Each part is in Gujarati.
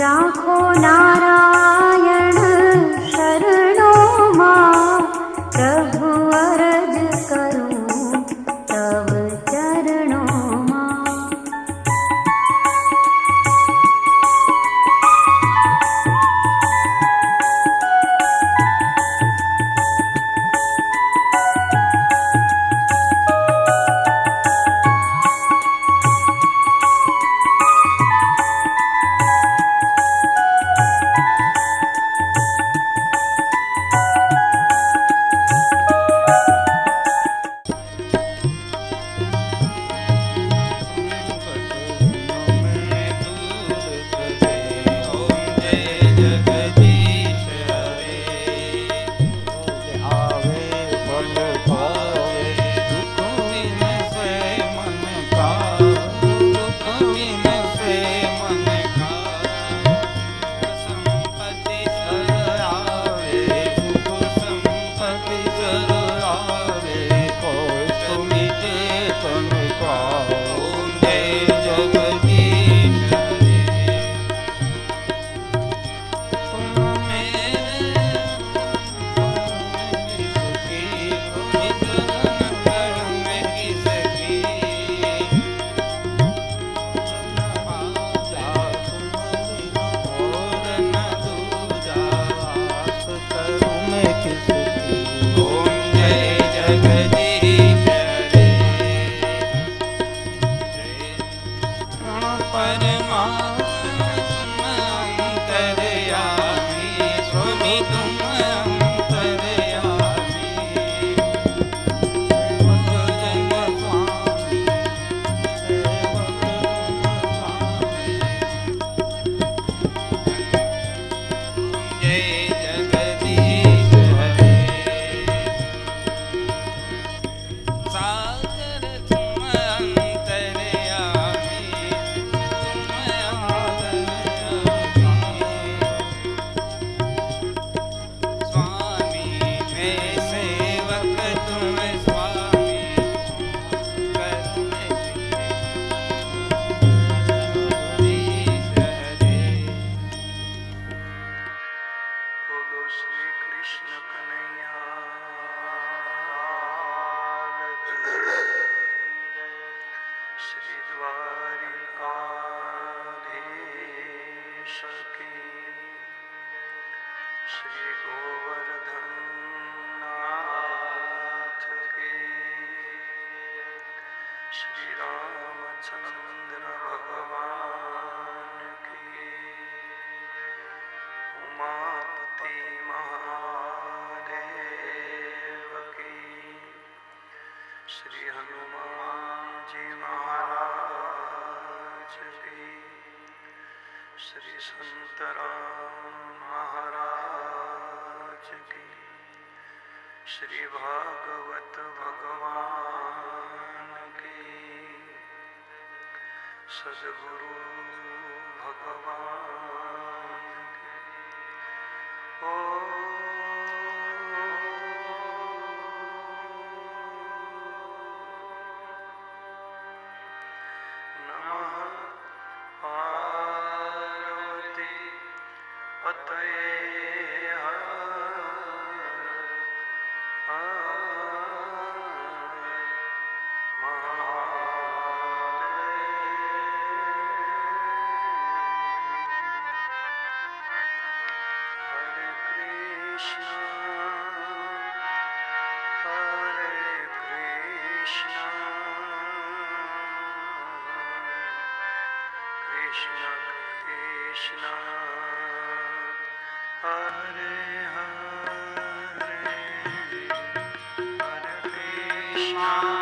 राखो नारायण शरणो मां, प्रभु अर्ज करूं तव चरणों मां। सद्गुरु भगवान ओ नमः पार्वती पतये Krishna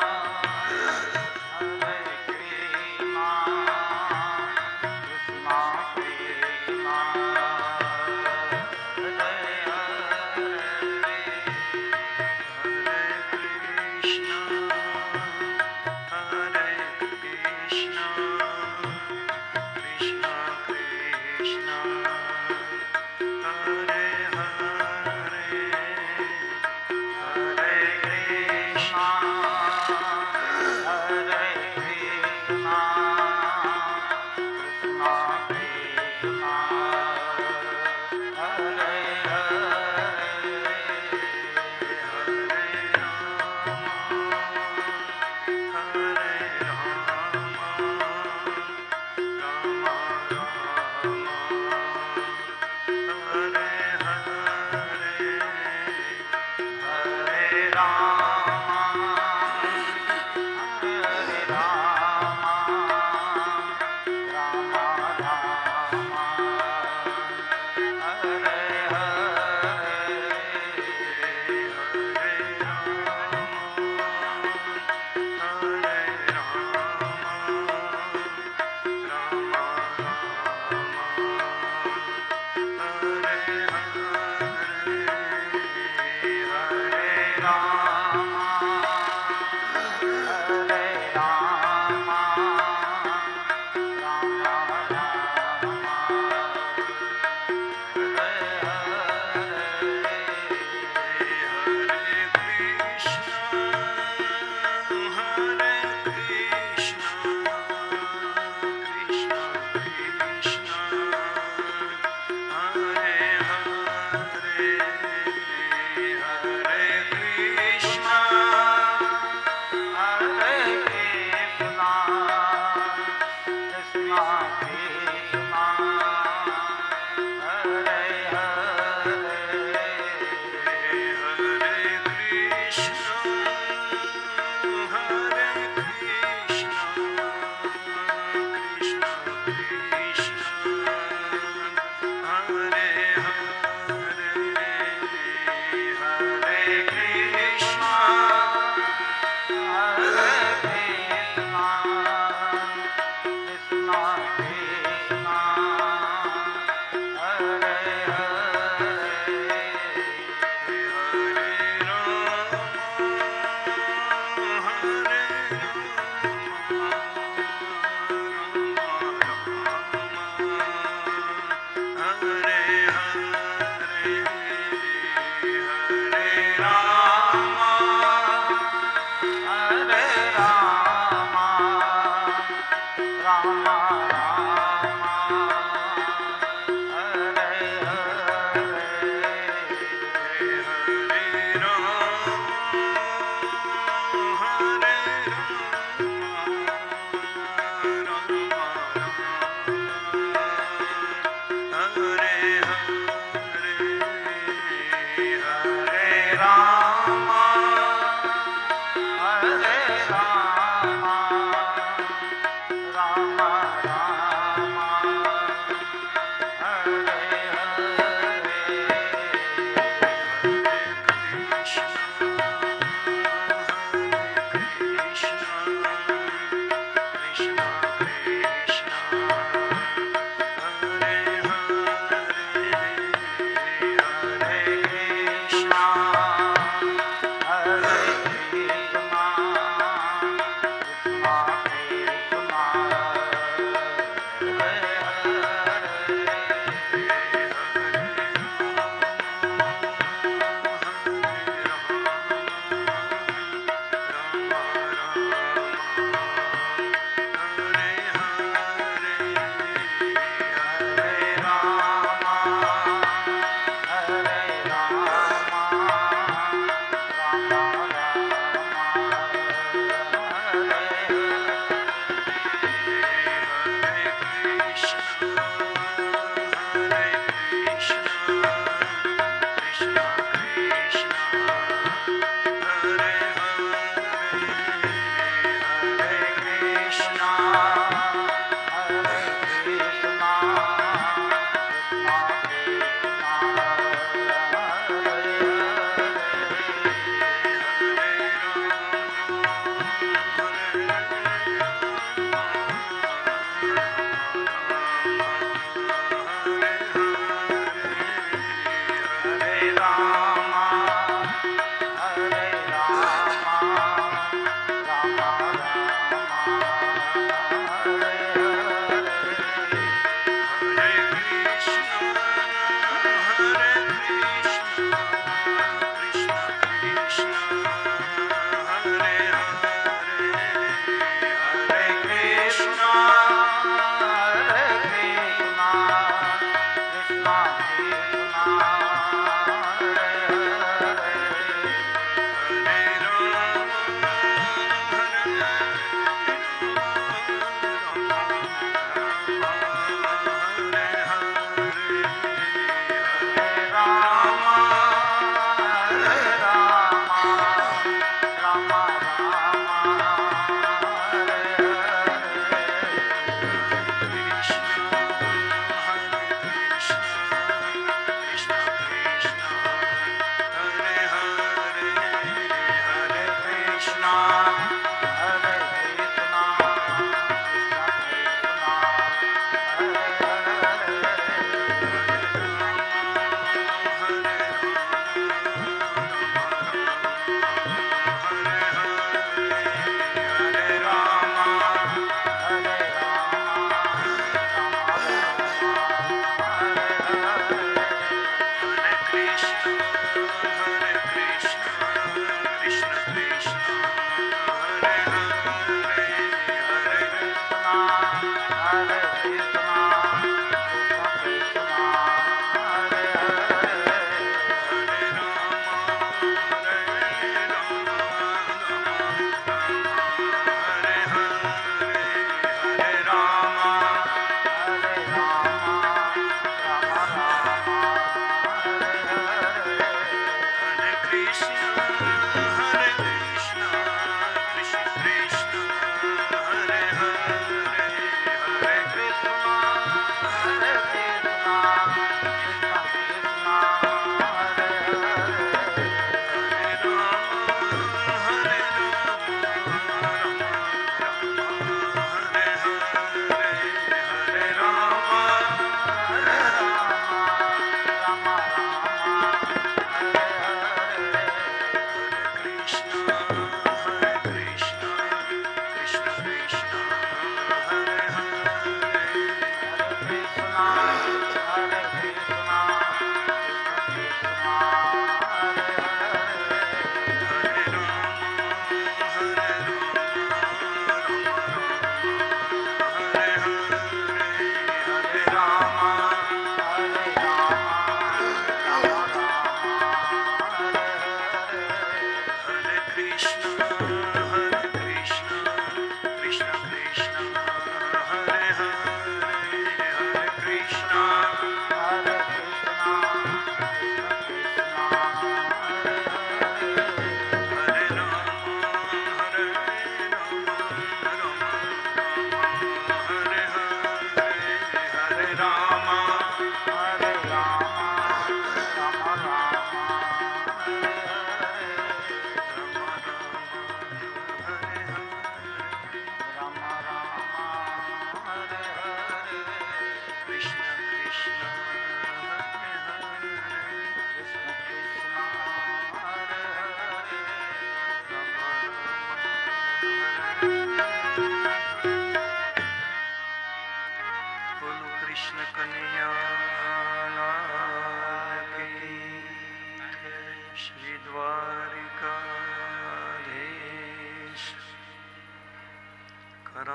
Hare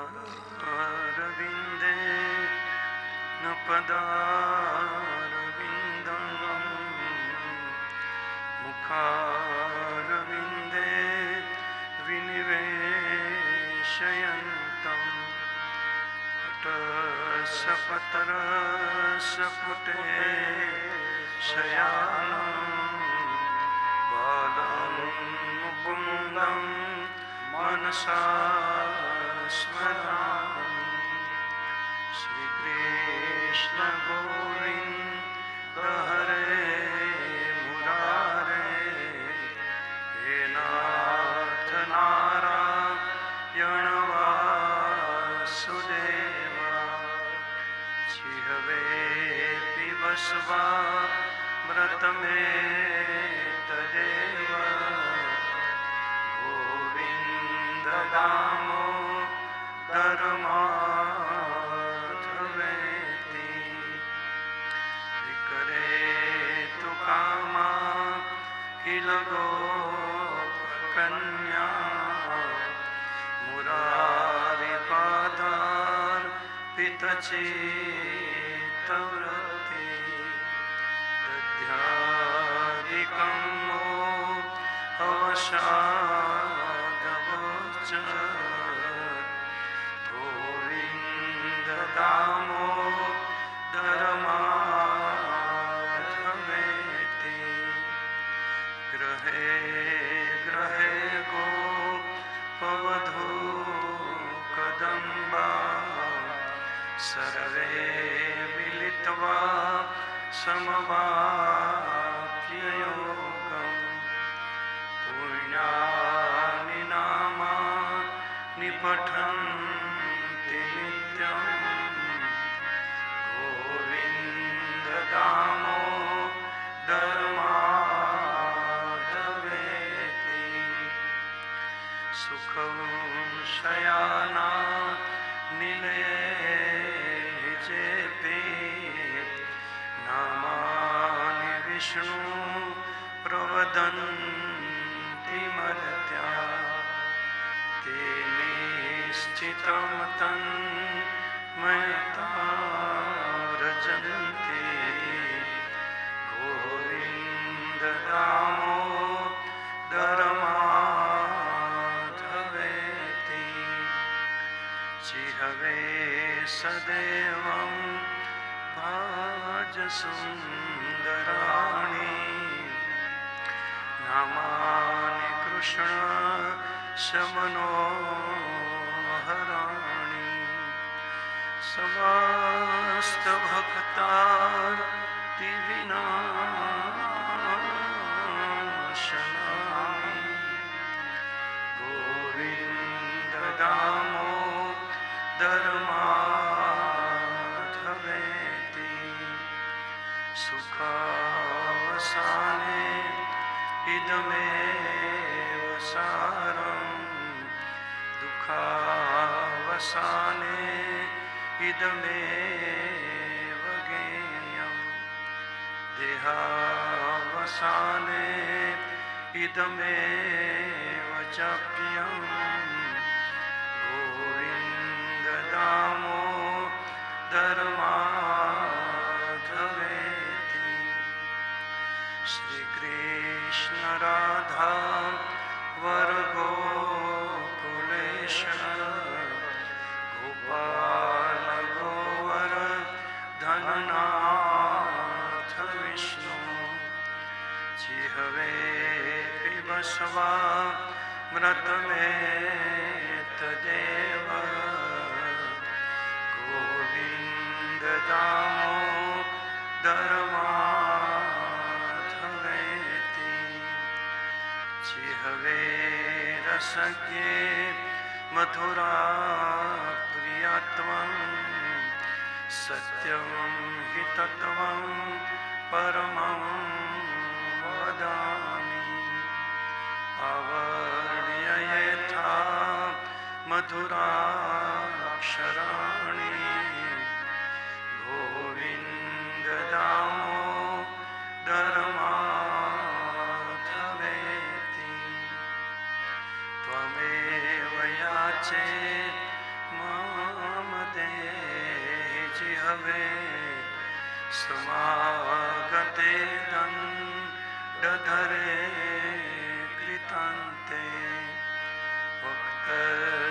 मुरारविन्दे न पदारविन्दं मुखारविन्दे विनिवेशयन्तम् अटसपतरसपुटे शयानं बालं मुकुन्दं मनसा स्मरामि श्रीकृष्ण गोविन्द हरे मुरारे हे नाथ नारायण वासुदेवा जिह्वे पिबस्वा व्रतमे तदेव गोविन्द दामोदर माधवेति विकरे तु कामा किल गोपकन्या मुरारिपादार्पितचित्तवृत्ति दध्यादिकं अवसादवोच गोविन्द दामोदर माधवेति गृहे गृहे गोपवधू कदम्बा सर्वे मिलित्वा समवाप्ययोगम् पुण्यानि नामानि पठन्ति नित्यम् गोविन्द दामोदर माधवेति सुखं शयाना निलये निजेपि नामानि विष्णु प्रवदन्ति मर्त्या ते निश्चितं तन्मयतां व्रजन्ति गोविन्द दामोदर माधवेति जिह्वे सदैवं भाजसुन्दराणि नामानि कृष्ण मनोहराणि समस्तभक्तार्तिविनाशनानि गोविन्द दामोदर माधवेति सुखावसाने इदमेव सारम् दुःखावसाने इदमेव ज्ञेयम् देहावसाने इदमेव चाप्यम् गोविन्द दामोदर माधवेति श्रीकृष्ण राधा वरगोकुलेश गोपाल गोवर धननाथ विष्णु जिह्वे पिबस्वा व्रतमे तदेव गोविन्द दामोदर माधवेति जिह्वे रसज्ञे मधुरा प्रियत्वं सत्यं हि तत्त्वं परमं वदामि आवर्ण्य यथा मधुराक्षराणि गोविन्द दामोदर माधवेति त्वमेव याचे भवे समागते दण्डधरे कृतान्ते भक्तर्वयेवं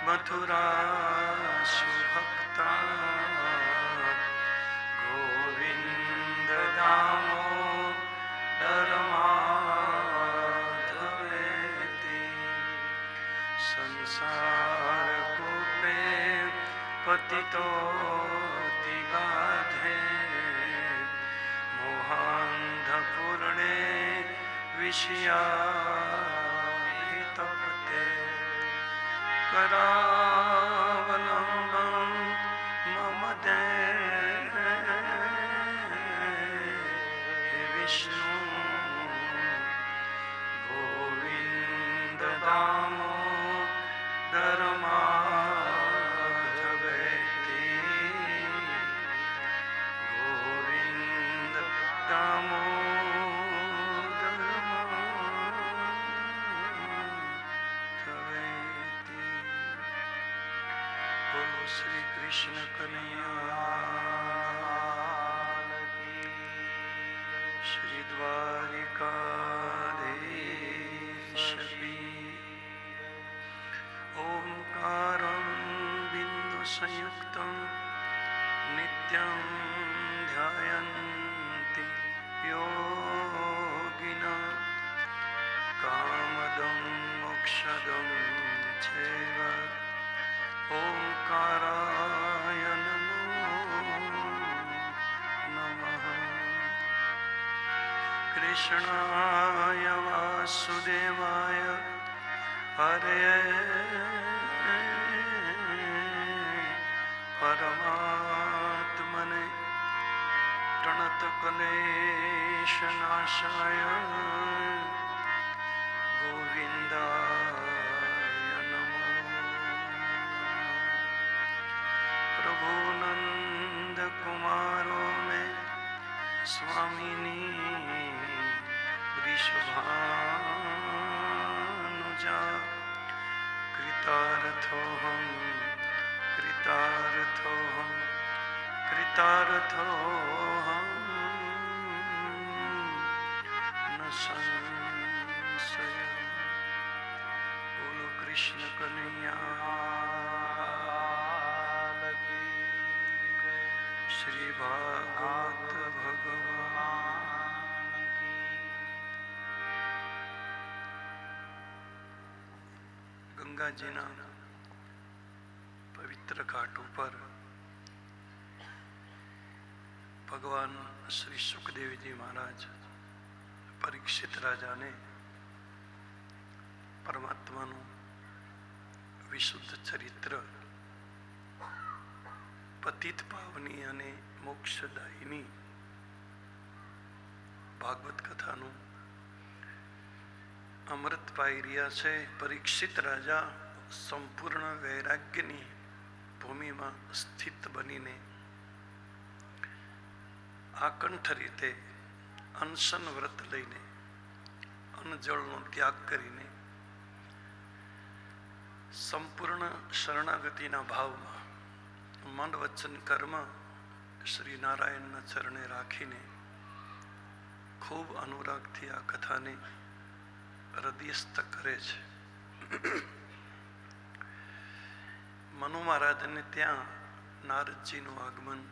मथुरासु भक्ता गोविन्द दामोदर माधवेति संसारकूपे पतितोऽतिगाधे मोहान्धपूर्णे विषयाभितप्ते करावलम्बं मम देहि विष्णु गोविन्द दामोदर माधवेति गोविन्द दामोदर माधवेति। बोलो श्री कृष्ण कन्हैया की, श्री द्वारिकाधीश की। ओंकारं बिंदु संयुक्तं नित्यं ध्यायन्ति योगिनः कामदं मोक्षदं चैव ओंकाराय नमो नमः। कृष्णाय वासुदेवाय हरे परमात्मने प्रणतक्लेशनाशाय गोविन्दाय नमो। प्रभु नंद कुमारो में स्वामिनी वृषभानुजा कृतार्थोऽहं कृतार्थोऽहं कृतार्थोऽहं न संशय। बोलो कृष्ण कन्हैया की, श्री भागवत भगवान की। गंगाजीना पवित्र घाट पर भगवान श्री सुखदेव जी महाराज परीक्षित राजा ने परमात्माનું વિશુદ્ધ ચરિત્ર પતિત પાવની અને મોક્ષદાયિની ભાગવત કથાનું અમૃત પાઈ રહ્યા છે. પરીક્ષિત રાજા સંપૂર્ણ વૈરાગ્યની ભૂમિમાં સ્થિત બનીને આકંઠ રીતે અનશન વ્રત લઈને અન્નજળનો ત્યાગ કરીને સંપૂર્ણ શરણાગતિના ભાવમાં મન વચન કર્મ શ્રી નારાયણના ચરણે રાખીને ખૂબ અનુરાગથી આ કથાને હૃદયસ્થ કરે છે. મનુ મહારાજને ત્યાં નારદજીનું આગમન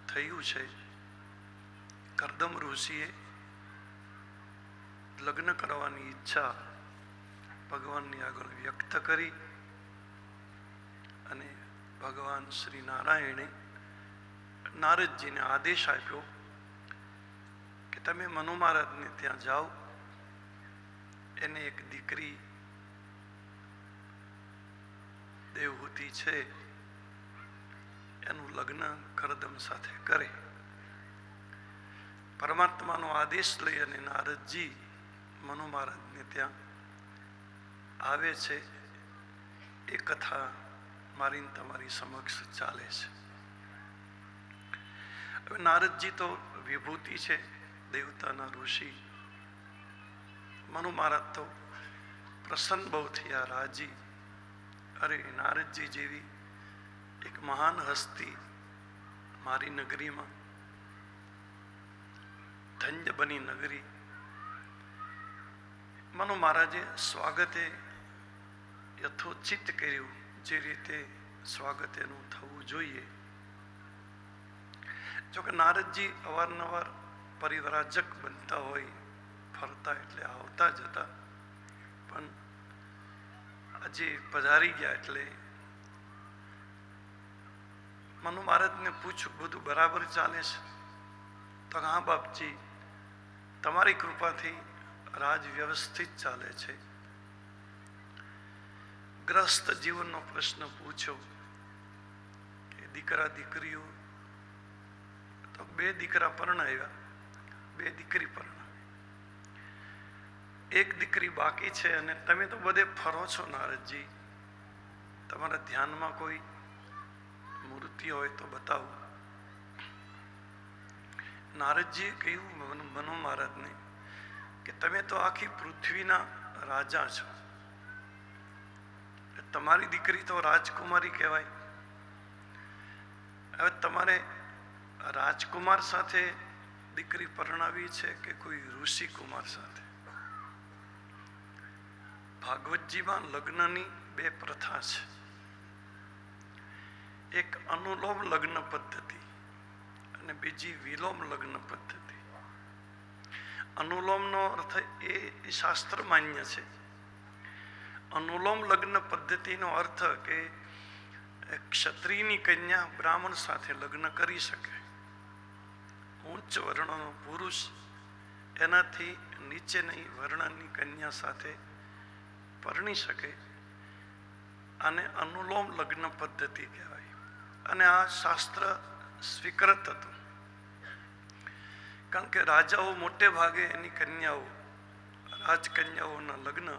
થયું છે. કરદમ ઋષિએ લગ્ન કરવાની ઈચ્છા ભગવાનની આગળ વ્યક્ત કરી અને ભગવાન શ્રી નારાયણે નારદજીને આદેશ આપ્યો કે તમે મનુ મહારાજને ત્યાં જાઓ, એને એક દીકરી દેવહૂતિ છે, એનું લગ્ન કરદમ સાથે કરે. પરમાત્માનો આદેશ લઈ અને નારદજી મનુ મહારાજને ત્યાં આવે છે. એ કથા મારી તમારી સમક્ષ ચાલે છે. હવે નારદજી તો વિભૂતિ છે, દેવતાના ઋષિ. મનુ મહારાજ તો પ્રસન્ન બહુ થયા, રાજી. અરે નારદજી જેવી એક મહાન હસ્તી મારી નગરીમાં, ધન્ય બની નગરી, મનુ મહારાજે સ્વાગતે યથોચિત કર્યું, જે રીતે સ્વાગત એનું થવું જોઈએ. જોકે નારદજી અવારનવાર પરિવ્રાજક બનતા હોય, ફરતા એટલે આવતા જતા, પણ આજે પધારી ગયા એટલે મનુ મહારાજને પૂછ્યું, બધું બરાબર ચાલે છે? તો હા બાપજી, તમારી કૃપાથી રાજ વ્યવસ્થિત ચાલે છે. ગ્રસ્ત જીવનનો પ્રશ્ન પૂછ્યો કે દીકરા દીકરીઓ, તો 2 દીકરા પરણાવ્યા, 2 દીકરી પરણાવી, 1 દીકરી બાકી છે. અને તમે તો બધે ફરો છો નારદજી, તમારા ધ્યાનમાં કોઈ મૂર્તિ હોય તો બતાવો. નારદજીએ કહ્યું મનુ મહારાજને કે તમે તો આખી પૃથ્વીના રાજા છો, તમારી દીકરી તો રાજકુમારી કહેવાય. હવે તમારે રાજકુમાર સાથે દીકરી પરણાવી છે કે કોઈ ઋષિ કુમાર સાથે? ભાગવતજીમાં લગ્નની 2 પ્રથા છે. એક અનુલોમ લગ્ન પદ્ધતિ અને બીજી વિલોમ લગ્ન પદ્ધતિ. અનુલોમનો અર્થ એ શાસ્ત્ર માન્ય છે. અનુલોમ લગ્ન પદ્ધતિનો અર્થ કે ક્ષત્રિયની કન્યા બ્રાહ્મણ સાથે લગ્ન કરી શકે, ઉચ્ચ વર્ણનો પુરુષ એનાથી નીચેની વર્ણની કન્યા સાથે પરણી શકે, આને અનુલોમ લગ્ન પદ્ધતિ કહેવાય. અને આ શાસ્ત્ર સ્વીકૃત હતું, કારણ કે રાજાઓ મોટે ભાગે એની કન્યાઓ, રાજકન્યાઓના લગ્ન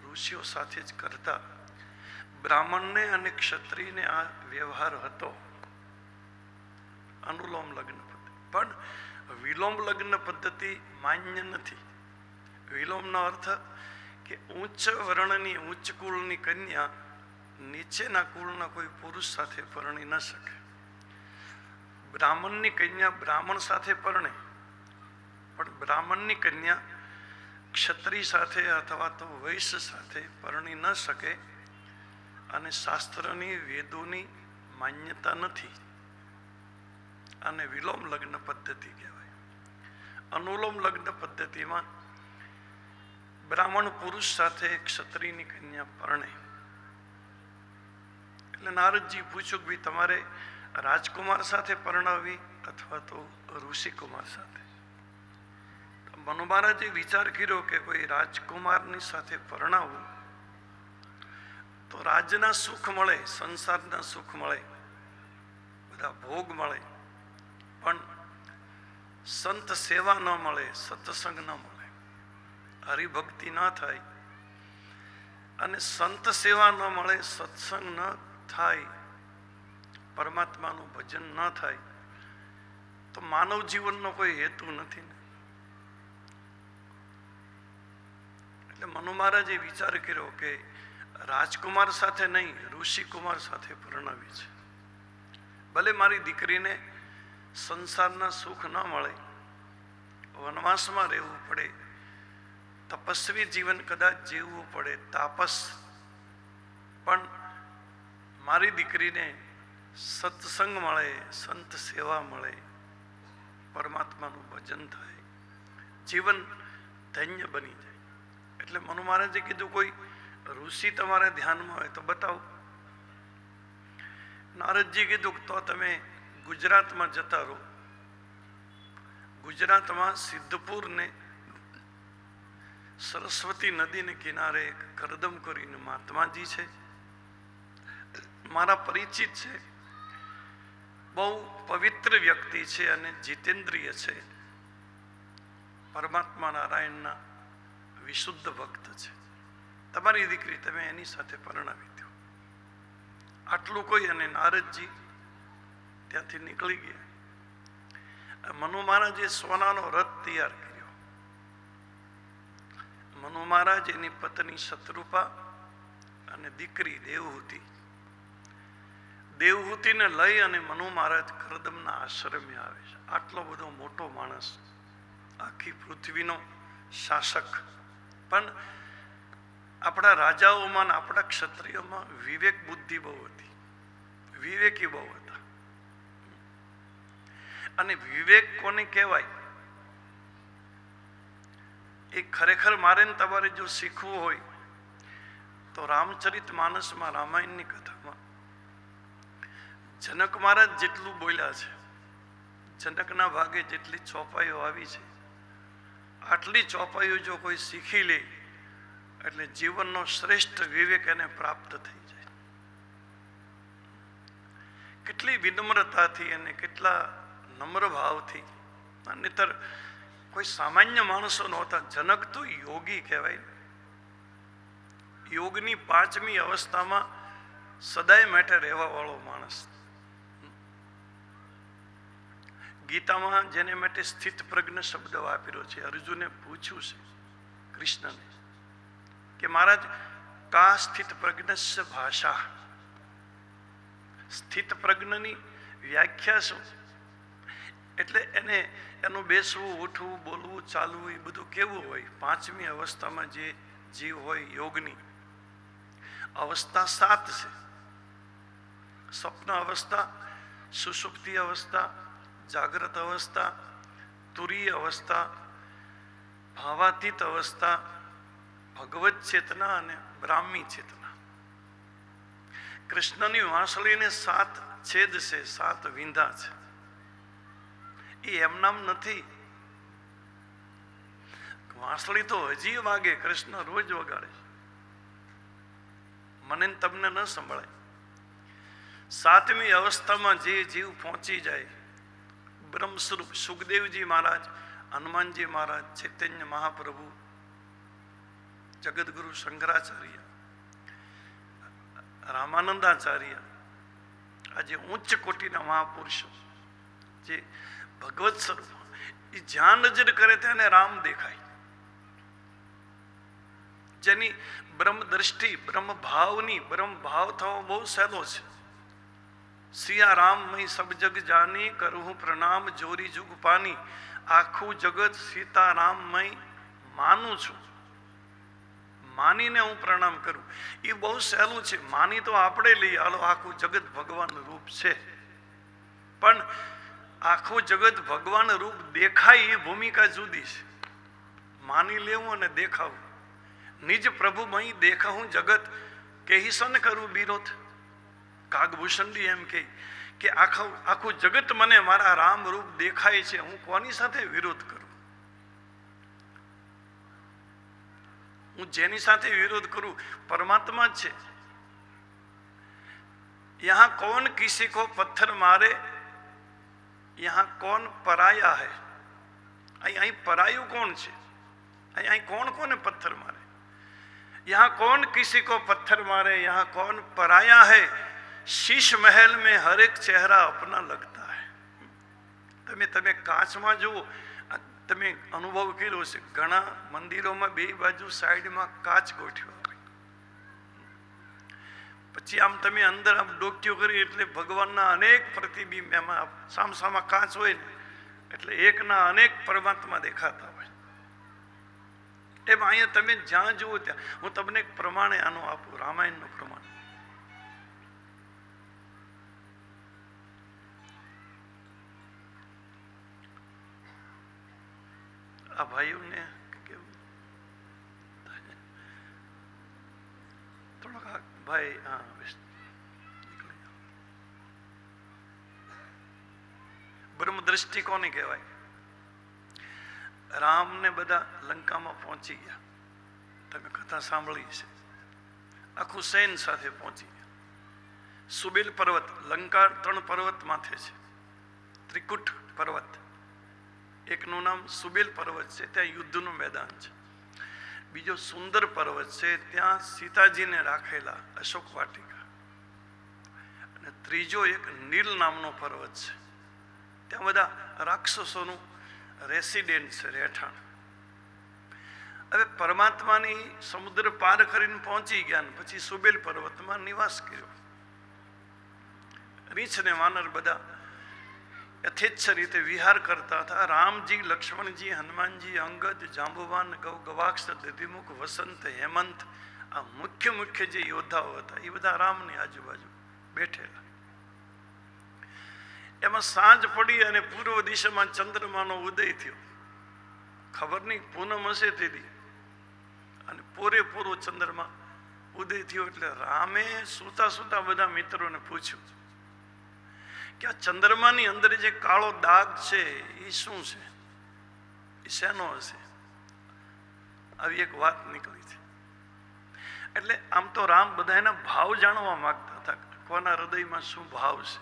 ઋષિઓ સાથે જ કરતા. બ્રાહ્મણને અને ક્ષત્રિયને આ વ્યવહાર હતો, અનુલોમ લગ્ન પદ્ધતિ. પણ વિલોમ લગ્ન પદ્ધતિ માન્ય નથી. વિલોમનો અર્થ કે ઉચ્ચ વર્ણની, ઉચ્ચ કુળની કન્યા નીચેના કુળના કોઈ પુરુષ સાથે પરણી ન શકે. બ્રાહ્મણની કન્યા બ્રાહ્મણ સાથે પરણે, પણ બ્રાહ્મણની કન્યા ક્ષત્રિય સાથે અથવા તો વૈશ્ય સાથે પરણી ન શકે. અને શાસ્ત્રની, વેદોની માન્યતા નથી. અને વિલોમ લગ્ન પદ્ધતિ કહેવાય. અનુલોમ લગ્ન પદ્ધતિમાં બ્રાહ્મણ પુરુષ સાથે ક્ષત્રિયની કન્યા પરણે. એટલે નારદજી પૂછ્યું કે ભાઈ તમારે રાજકુમાર સાથે પરણાવવી અથવા તો ઋષિકુમાર સાથે? મનુ મહારાજે વિચાર કર્યો કે કોઈ રાજકુમારની સાથે પરણાવવું તો રાજના સુખ મળે, સંસારના સુખ મળે, બધા ભોગ મળે, પણ સંત સેવા ન મળે, સત્સંગ ન મળે, હરિભક્તિ ન થાય. અને સંત સેવા ન મળે, સત્સંગ ન થાય, પરમાત્માનું ભજન ન થાય, તો માનવ જીવનનો કોઈ હેતુ નથી ને. એટલે મનુ મહારાજે વિચાર કર્યો કે રાજકુમાર સાથે નહીં, ઋષિકુમાર સાથે પરણાવી છે. ભલે મારી દીકરીને સંસારના સુખ ન મળે, વનવાસમાં રહેવું પડે, તપસ્વી જીવન કદાચ જીવવું પડે, તાપસ, પણ મારી દીકરીને સત્સંગ મળે, સંત સેવા મળે, પરમાત્માનું ભજન થાય, જીવન ધન્ય બની જાય. એટલે મનુ મહારાજે કીધું કોઈ ઋષિ તમારા ધ્યાનમાં હોય તો બતાવો. નારદજી કીધું તો તમે ગુજરાતમાં જતા રહો. ગુજરાતમાં સિદ્ધપુર ને સરસ્વતી નદીને કિનારે એક કરદમ કરીને મહાત્માજી છે, મારા પરિચિત છે. બહુ પવિત્ર વ્યક્તિ છે અને જીતેન્દ્રિય છે. પરમાત્મા નારાયણના વિશુદ્ધ ભક્ત છે. તમારી દીકરી તમે એની સાથે પરણાવી દો. આટલું કોઈ અને નારદજી ત્યાંથી નીકળી ગયા. મનુ મહારાજે સોનાનો રથ તૈયાર કર્યો. મનુ મહારાજ, એની પત્ની શત્રુપા અને દીકરી દેવહૂતિ, દેવહૂતિને લઈ અને મનુ મહારાજ કરદમના આશ્રમે આવે છે. આટલો બધો મોટો માણસ, આખી પૃથ્વીનો શાસક, પણ આપણા રાજાઓમાં આપણા ક્ષત્રિયોમાં વિવેક બુદ્ધિ બહુ હતી, વિવેકી બહુ હતા. અને વિવેક કોને કહેવાય એ ખરેખર મારે ને તમારે જો શીખવું હોય તો રામચરિત માનસમાં, રામાયણની કથામાં જનક મહારાજ જેટલું બોલ્યા છે, જનકના ભાગે જેટલી ચોપાઈઓ આવી છે, આટલી ચોપાઈઓ જો કોઈ શીખી લે એટલે જીવનનો શ્રેષ્ઠ વિવેક એને પ્રાપ્ત થઈ જાય. કેટલી વિનમ્રતાથી અને કેટલા નમ્ર ભાવથી, નહીતર કોઈ સામાન્ય માણસો નહોતા. જનક તો યોગી કહેવાય. યોગની 5મી અવસ્થામાં સદાય માટે રહેવા વાળો માણસ. ગીતામાં જેને માટે સ્થિત પ્રજ્ઞ શબ્દ વાપર્યો છે. અર્જુને પૂછ્યું છે કૃષ્ણને કે મહારાજ કા સ્થિત પ્રજ્ઞસ્ય ભાષા, સ્થિત પ્રજ્ઞની વ્યાખ્યા શું? એટલે એનું બેસવું, ઉઠવું, બોલવું, ચાલવું એ બધું કેવું હોય? 5મી અવસ્થામાં જે જીવ હોય યોગની અવસ્થા 7 છે. સ્વપ્ન અવસ્થા, સુષુપ્તિ અવસ્થા, જાગ્રત અવસ્થા, તુરીય અવસ્થા, ભાવાતીત અવસ્થા, ભગવત ચેતના અને બ્રાહ્મી ચેતના. કૃષ્ણની વાંસળીને 7 છેદ છે, 7 વિંધા છે. એ એમનામ નથી. વાંસળી તો હજી વાગે, કૃષ્ણ રોજ વગાડે. મને તમને ન સંભળાય. 7મી અવસ્થામાં જે જીવ પહોંચી જાય, બ્રહ્મ સ્વરૂપ સુખદેવજી મહારાજ, હનુમાનજી મહારાજ, ચૈતન્ય મહાપ્રભુ, જગદગુરુ શંકરાચાર્ય, રામાનંદાચાર્ય, આજે ઉચ્ચ કોટીના મહાપુરુષો જે ભગવત સ્વરૂપ, એ જ્યાં નજર કરે ત્યાં રામ દેખાય. જેની બ્રહ્મ દ્રષ્ટિ, બ્રહ્મ ભાવની, બ્રહ્મ ભાવ થવો બહુ સહેલો છે. સિયા રામ મય સબ જગ જાની, કરું પ્રણામ જોરી જુગ પાની, આખું જગત સીતારામ મય માનું છું, માનીને હું પ્રણામ કરું. એ બહુ સહેલું છે. માની તો આપણે લઈએ, હાલો આખું જગત ભગવાન રૂપ છે, પણ આખું જગત ભગવાન રૂપ દેખાય એ ભૂમિકા જુદી છે. માની લેવું અને દેખાવું. નિજ પ્રભુમય દેખાવું જગત, કેહી સન કરું વિરોધ. કાગભૂષણજી એમ કે આખું જગત મને મારા રામ રૂપ દેખાય છે, હું કોની સાથે વિરોધ કરું? હું જેની સાથે વિરોધ કરું પરમાત્મા જ છે. યહાં કોણ કિસી કો પથ્થર મારે, યહાં કોણ પરાયા હૈ. અહીં પરાયું કોણ છે? અહીં કોણ કોને પથ્થર મારે? યહાં કોણ કિસી કો પથ્થર મારે, યહાં કોણ પરાયા હૈ. શીશ મહેલ में हर एक चेहरा अपना लगता है. તમે કાચમાં જુઓ, તમે અનુભવ કર્યો છે. ઘણા મંદિરોમાં 2 બાજુ સાઈડમાં કાચ ગોઠવ્યો હોય, પછી આમ તમે અંદર આમ ડોક્યો કરી એટલે ભગવાનના અનેક પ્રતિબિંબ એમાં સામસામા કાચ હોય ને, એટલે એકના અનેક પરમાત્મા દેખાતા હોય. એમ અહીંયા તમે જ્યાં જુઓ ત્યાં, હું તમને એક પ્રમાણે આનું આપું, રામાયણનું પ્રમાણ. આ ભાઈઓને કેવું થોડોક ભાઈ, હા બ્રહ્મ દ્રષ્ટિ કોને કહેવાય? રામને બધા લંકામાં પહોંચી ગયા, તમે કથા સાંભળી છે. આખું સૈન સાથે પહોંચી ગયા. સુબેલ પર્વત, લંકા 3 પર્વત માથે છે. ત્રિકુટ પર્વત, એકનું નામ સુબેલ પર્વત છે, ત્યાં યુદ્ધનું મેદાન છે. બીજો સુંદર પર્વત છે, ત્યાં સીતાજીને રાખેલા અશોક વાટિકા. અને ત્રીજો એક નીલ નામનો પર્વત છે, ત્યાં બધા રાક્ષસોનું રેસિડેન્ટ છે, રહેઠાણ. હવે પરમાત્માની સમુદ્ર પાર કરીને પહોંચી ગયા, પછી સુબેલ પર્વતમાં નિવાસ કર્યો. રીંછ ને વાનર બધા યથેચ્છ રીતે વિહાર કરતા હતા. રામજી, લક્ષ્મણજી, હનુમાનજી, અંગદ, જાંબુવાન, ગવાક્ષ, દધિમુખ, વસંત, હેમંત, આ મુખ્ય મુખ્ય જે યોદ્ધાઓ હતા એ બધા રામની આજુબાજુ બેઠેલા. એમાં સાંજ પડી અને પૂર્વ દિશામાં ચંદ્રમાનો ઉદય થયો. ખબર નહીં પૂનમ હશે તેથી, અને પૂરેપૂરો ચંદ્રમા ઉદય થયો. એટલે રામે સૂતા સૂતા બધા મિત્રોને પૂછ્યું કે આ ચંદ્રમાની અંદર જે કાળો દાગ છે એ શું છે, એ શેનો હશે? આવી એક વાત નીકળી છે. એટલે આમ તો રામ બધાના ભાવ જાણવા માંગતા હતા, કોના હૃદયમાં શું ભાવ છે.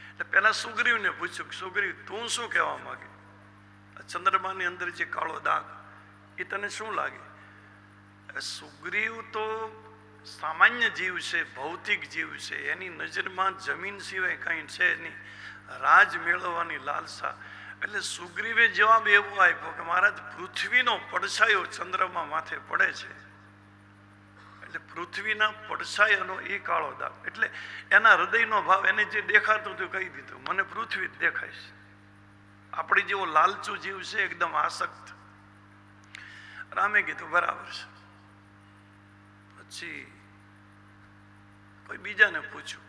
એટલે પેલા સુગ્રીવને પૂછ્યું કે સુગ્રીવ, તું શું કહેવા માંગે? આ ચંદ્રમાની અંદર જે કાળો દાગ એ તને શું લાગે? સુગ્રીવ તો સામાન્ય જીવ છે, ભૌતિક જીવ છે, એની નજરમાં જમીન સિવાય કંઈ છે નહીં, રાજ મેળવવાની લાલસા. એટલે સુગ્રીવે જવાબ એવો આપ્યો કે મહારાજ, પૃથ્વીનો પડછાયો ચંદ્રમા માથે પડે છે, એટલે પૃથ્વીના પડછાયાનો એ કાળો દાગ. એટલે એના હૃદયનો ભાવ, એને જે દેખાતું હતું કહી દીધું, મને પૃથ્વી જ દેખાય છે. આપણી જેવો લાલચુ જીવ છે, એકદમ આસક્ત. રામે કીધું બરાબર છે. પછી કોઈ બીજાને પૂછ્યું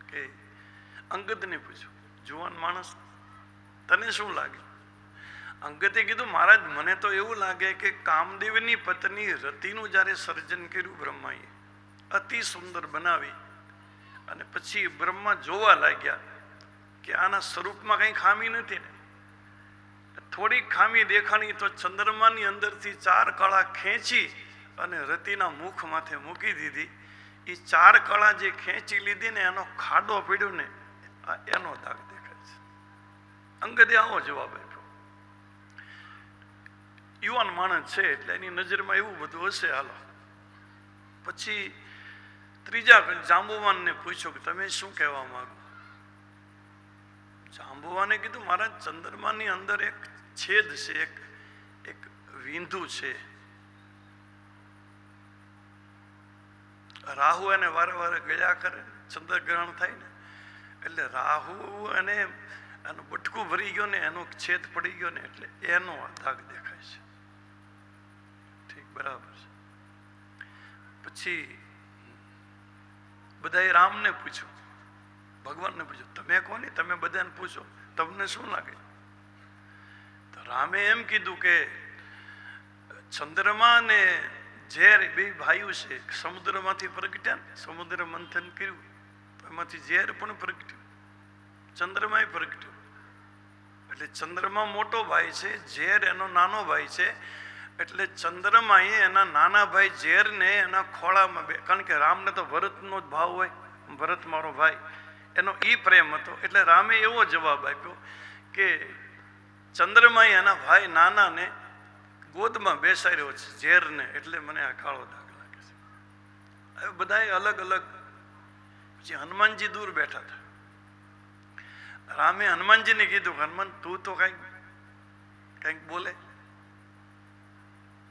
કે અંગદને પૂછ્યું, જુવાન માણસ, તને શું લાગે? અંગતે કીધું મહારાજ, મને તો એવું લાગે કે કામદેવની પત્ની રતિનું જ્યારે સર્જન કર્યું બ્રહ્માએ, અતિ સુંદર બનાવી, અને પછી બ્રહ્મા જોવા લાગ્યા કે આના સ્વરૂપમાં કંઈ ખામી નથી ને. થોડીક ખામી દેખાણી તો ચંદ્રમાની અંદરથી 4 કળા ખેંચી અને રતિના મુખ માથે મૂકી દીધી. એ 4 કળા જે ખેંચી લીધી ને એનો ખાડો પડ્યો ને, એનો દાગ દેખાય છે. અંગદે આવો જવાબ આપ્યો. યુવાન માણસ છે એટલે એની નજરમાં એવું બધું હશે. હાલો, પછી ત્રીજા જાંબુવાનને પૂછ્યું કે તમે શું કહેવા માંગો? જાંબુવાને કીધું મહારાજ, ચંદ્રમાની અંદર એક છેદ છે, એક વિંધુ છે. રાહુ એને વારે વારે ગયા કરે, ચંદ્રગ્રહણ થાય ને, એટલે રાહુ એને એનું બટકું ભરી ગયો ને, એનો છેદ પડી ગયો ને, એટલે એનો દાગ દેખાય છે. ઠીક, બરાબર છે. પછી બધાએ રામને પૂછ્યું, ભગવાનને પૂછ્યું, તમે કોની? તમે બધાને પૂછો, તમને શું લાગે? તો રામે એમ કીધું કે ચંદ્રમા ને ઝેર બે ભાઈઓ છે, સમુદ્રમાંથી પ્રગટ્યા ને, સમુદ્ર મંથન કર્યું એમાંથી ઝેર પણ પ્રગટ્યું, ચંદ્રમાય પ્રગટ્યું. એટલે ચંદ્રમા મોટો ભાઈ છે, ઝેર એનો નાનો ભાઈ છે. એટલે ચંદ્રમાએ એના નાના ભાઈ ઝેરને એના ખોળામાં કારણ કે રામને તો ભરતનો જ ભાવ હોય, ભરત મારો ભાઈ, એનો ઈ પ્રેમ હતો. એટલે રામે એવો જવાબ આપ્યો કે ચંદ્રમાએ એના ભાઈ નાનાને ગોદમાં બેસાડ્યો છે, ઝેરને, એટલે મને આ કાળો દાગ લાગે છે. હવે બધાએ અલગ અલગ. પછી હનુમાનજી દૂર બેઠા હતા. રામે હનુમાનજીને કીધું, હનુમાન તું તો કંઈક બોલે.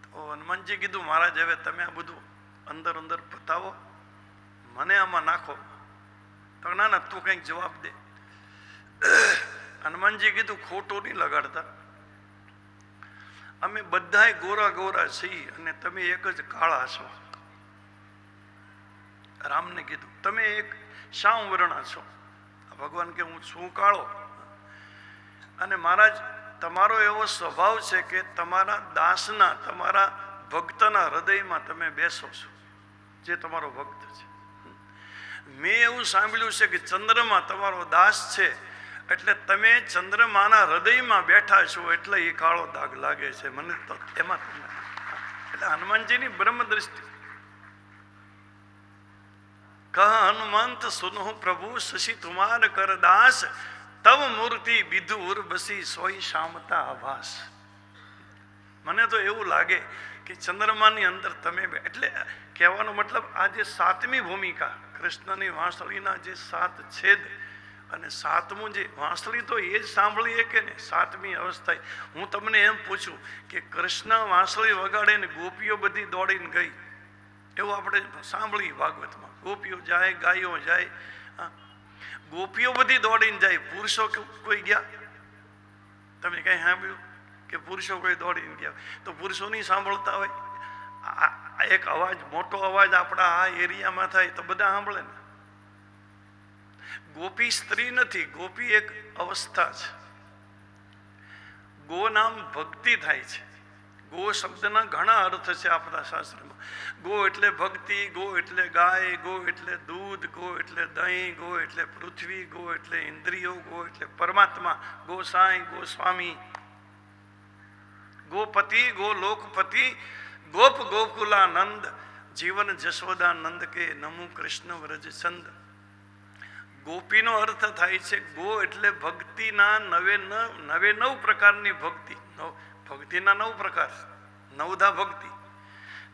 તો હનુમાનજી કીધું, મહારાજ હવે તમે આ બધું અંદર અંદર બતાવો, મને આમાં નાખો. તો ના ના, તું કંઈક જવાબ દે. હનુમાનજી કીધું, ખોટું નહીં લગાડતા, અમે બધાય ગોરા ગોરા છીએ અને તમે એક જ કાળા છો. રામને કીધું, તમે એક શામ વર્ણા છો. ભગવાન કે હું છું કાળો. અને મહારાજ, તમારો એવો સ્વભાવ છે કે તમારા દાસના, તમારા ભક્તના હૃદયમાં તમે બેસો છો, જે તમારો ભક્ત છે. મેં એવું સાંભળ્યું છે કે ચંદ્રમા તમારો દાસ છે, એટલે તમે ચંદ્રમાના હૃદયમાં બેઠા છો, એટલે એ કાળો દાગ લાગે છે મને તો એમાં. એટલે હનુમાનજીની બ્રહ્મ દ્રષ્ટિ. કહ હનુમંત સુનહુ પ્રભુ શશી તુમાર કર દાસ, તવ મૂર્તિ વિધુર બસી સોઈ શામતા આભાસ. મને તો એવું લાગે કે ચંદ્રમાની અંદર તમે, એટલે કહેવાનો મતલબ આ જે 7મી ભૂમિકા કૃષ્ણની વાંસળીના જે 7 છેદ અને 7મું જે વાંસળી, તો એ જ સાંભળીએ કે ને 7મી અવસ્થા. હું તમને એમ પૂછું કે કૃષ્ણ વાંસળી વગાડે ને ગોપીઓ બધી દોડીને ગઈ, એવું આપણે સાંભળીએ ભાગવતમાં. ગોપીઓ જાય, ગાયો જાય, ગોપીઓ બધી દોડીને જાય, પુરુષો કોઈ ગયા? તમે કઈ સાંભળ્યું કે પુરુષો કોઈ દોડીને ગયા? તો પુરુષો નહીં સાંભળતા હોય? એક અવાજ, મોટો અવાજ આપણા આ એરિયામાં થાય તો બધા સાંભળે ને. ગોપી સ્ત્રી નથી, ગોપી એક અવસ્થા છે. ગો નામ ભક્તિ થાય છે. ગો શબ્દના ઘણા અર્થ છે આપણા શાસ્ત્રમાં. ગો એટલે ભક્તિ, ગો એટલે ગાય, ગો એટલે દૂધ, ગો એટલે દહીં, ગો એટલે પૃથ્વી, ગો એટલે ઇન્દ્રિયો, ગો એટલે પરમાત્મા, ગોસાઈ, ગોસ્વામી, ગોપતિ, ગોલોકપતિ, ગોપ ગોકુલાનંદ, જીવન જશોદાનંદ કે નમુ કૃષ્ણ વ્રજ છંદ. ગોપીનો અર્થ થાય છે ગો એટલે ભક્તિના નવે નવ પ્રકારની ભક્તિ. ભક્તિના 9 પ્રકાર, નવધા ભક્તિ.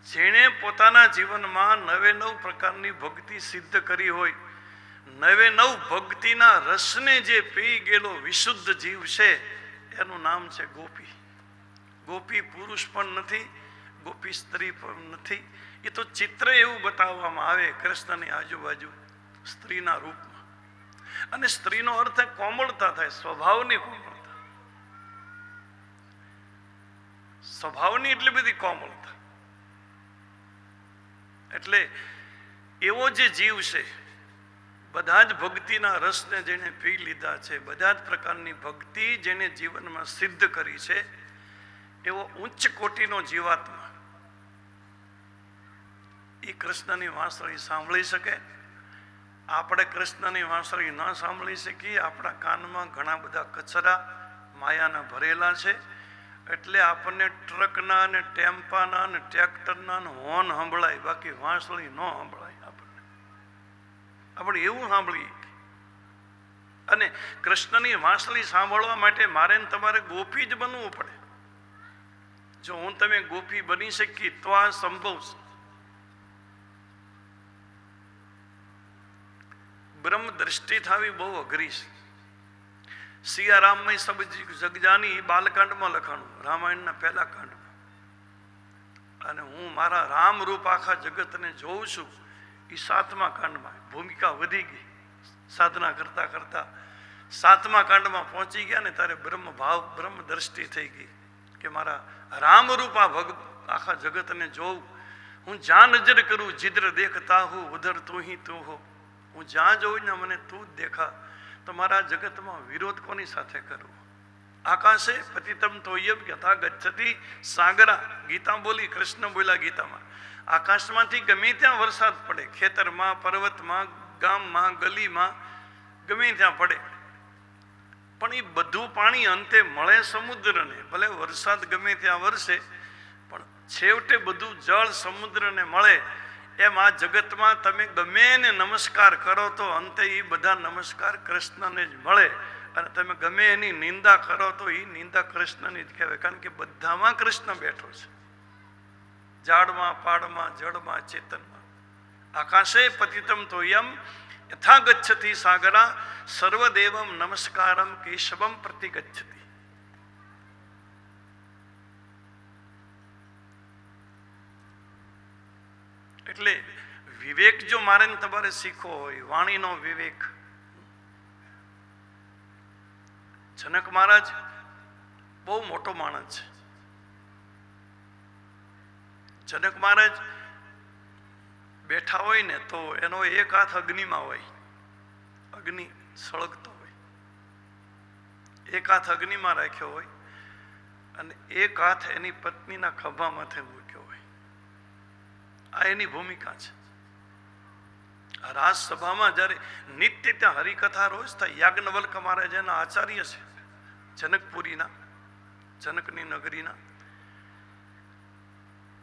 જેણે પોતાના જીવનમાં 99 પ્રકારની ભક્તિ સિદ્ધ કરી હોય, 99 ભક્તિના રસને જે પી ગયેલો વિશુદ્ધ જીવ છે, એનું નામ છે ગોપી. ગોપી પુરુષ પણ નથી, ગોપી સ્ત્રી પણ નથી. એ તો ચિત્ર એવું બતાવવામાં આવે કૃષ્ણની આજુબાજુ સ્ત્રીના રૂપમાં. અને સ્ત્રીનો અર્થ કોમળતા થાય, સ્વભાવની કોમળતા. સ્વભાવની એટલી બધી કોમળતા. એટલે એવો જે જીવ છે, બધા જ ભક્તિના રસને જેને પી લીધા છે, બધા જ પ્રકારની ભક્તિ જેને જીવનમાં સિદ્ધ કરી છે, એવો ઉચ્ચ કોટીનો જીવાત્મા એ કૃષ્ણની વાંસળી સાંભળી શકે. આપણે કૃષ્ણની વાંસળી ન સાંભળી શકીએ. આપણા કાનમાં ઘણા બધા કચરા માયાના ભરેલા છે, એટલે આપણને ટ્રકના ને ટેમ્પાના ને ટ્રેક્ટરના હોર્ન સંભળાય, બાકી વાંસળી ન સંભળાય. આપણે એવું સાંભળીએ. અને કૃષ્ણની વાંસળી સાંભળવા માટે મારે ને તમારે ગોપી જ બનવું પડે. જો હું તમે ગોપી બની શકી તો આ સંભવ છે. બ્રહ્મ દ્રષ્ટિ થવી બહુ અઘરી છે. સિયારામમાં સબ જગજાની બાલકાંડમાં લખાણું, રામાયણના પહેલા કાંડમાં. અને હું મારા રામ રૂપ આખા જગતને જોઉં છું, એ 7મા કાંડમાં. ભૂમિકા વધી ગઈ સાધના કરતા કરતા. 7મા કાંડમાં પહોંચી ગયા ને ત્યારે બ્રહ્મ ભાવ, બ્રહ્મ દ્રષ્ટિ થઈ ગઈ કે મારા રામ રૂપ આખા જગતને જોઉં. હું જ્યાં નજર કરું જિદ્ર દેખતા હું, ઉધર તું હી તું હો. હું જ્યાં જોઉં ને મને તું જ દેખા. તો મારા જગતમાં વિરોધ કોની સાથે કરવો? આકાશે પતિતમ તોયબ યથા ગચ્છતિ સાગરા. ગીતા બોલી, કૃષ્ણ બોલ્યા ગીતામાં. આકાશમાંથી ગમે ત્યાં વરસાદ પડે, ખેતરમાં, પર્વતમાં, ગામમાં, ગલીમાં, ગમે ત્યાં પડે. પણ એ બધું પાણી અંતે મળે સમુદ્રને. ભલે વરસાદ ગમે ત્યાં વરસે, પણ છેવટે બધું જળ સમુદ્રને મળે. એમ આ જગતમાં તમે ગમે એને નમસ્કાર કરો તો અંતે એ બધા નમસ્કાર કૃષ્ણને જ મળે. અને તમે ગમે એની નિંદા કરો તો એ નિંદા કૃષ્ણની જ કહેવાય. કારણ કે બધામાં કૃષ્ણ બેઠો છે, ઝાડમાં, પાડમાં, જળમાં, ચેતનમાં. આકાશે પતિતમ તોયમ યથા ગચ્છતિ સાગરા, સર્વદેવમ નમસ્કારમ કેશવમ પ્રતિ ગચ્છતિ. એટલે વિવેક જો મારે ને તમારે શીખવો હોય, વાણીનો વિવેક. જનક મહારાજ બહુ મોટો માણસ છે. જનક મહારાજ બેઠા હોય ને તો એનો એક હાથ અગ્નિમાં હોય, અગ્નિ સળગતો હોય. એક હાથ અગ્નિમાં રાખ્યો હોય અને એક હાથ એની પત્નીના ખભા માથે મૂક્યો હોય. આ એની ભૂમિકા છે. રાજસભામાં જ્યારે નિત્ય ત્યાં હરિકથા રોજ થાય. યાજ્ઞવલ્ક મહારાજ એના આચાર્ય છે, જનકપુરીના, જનકની નગરીના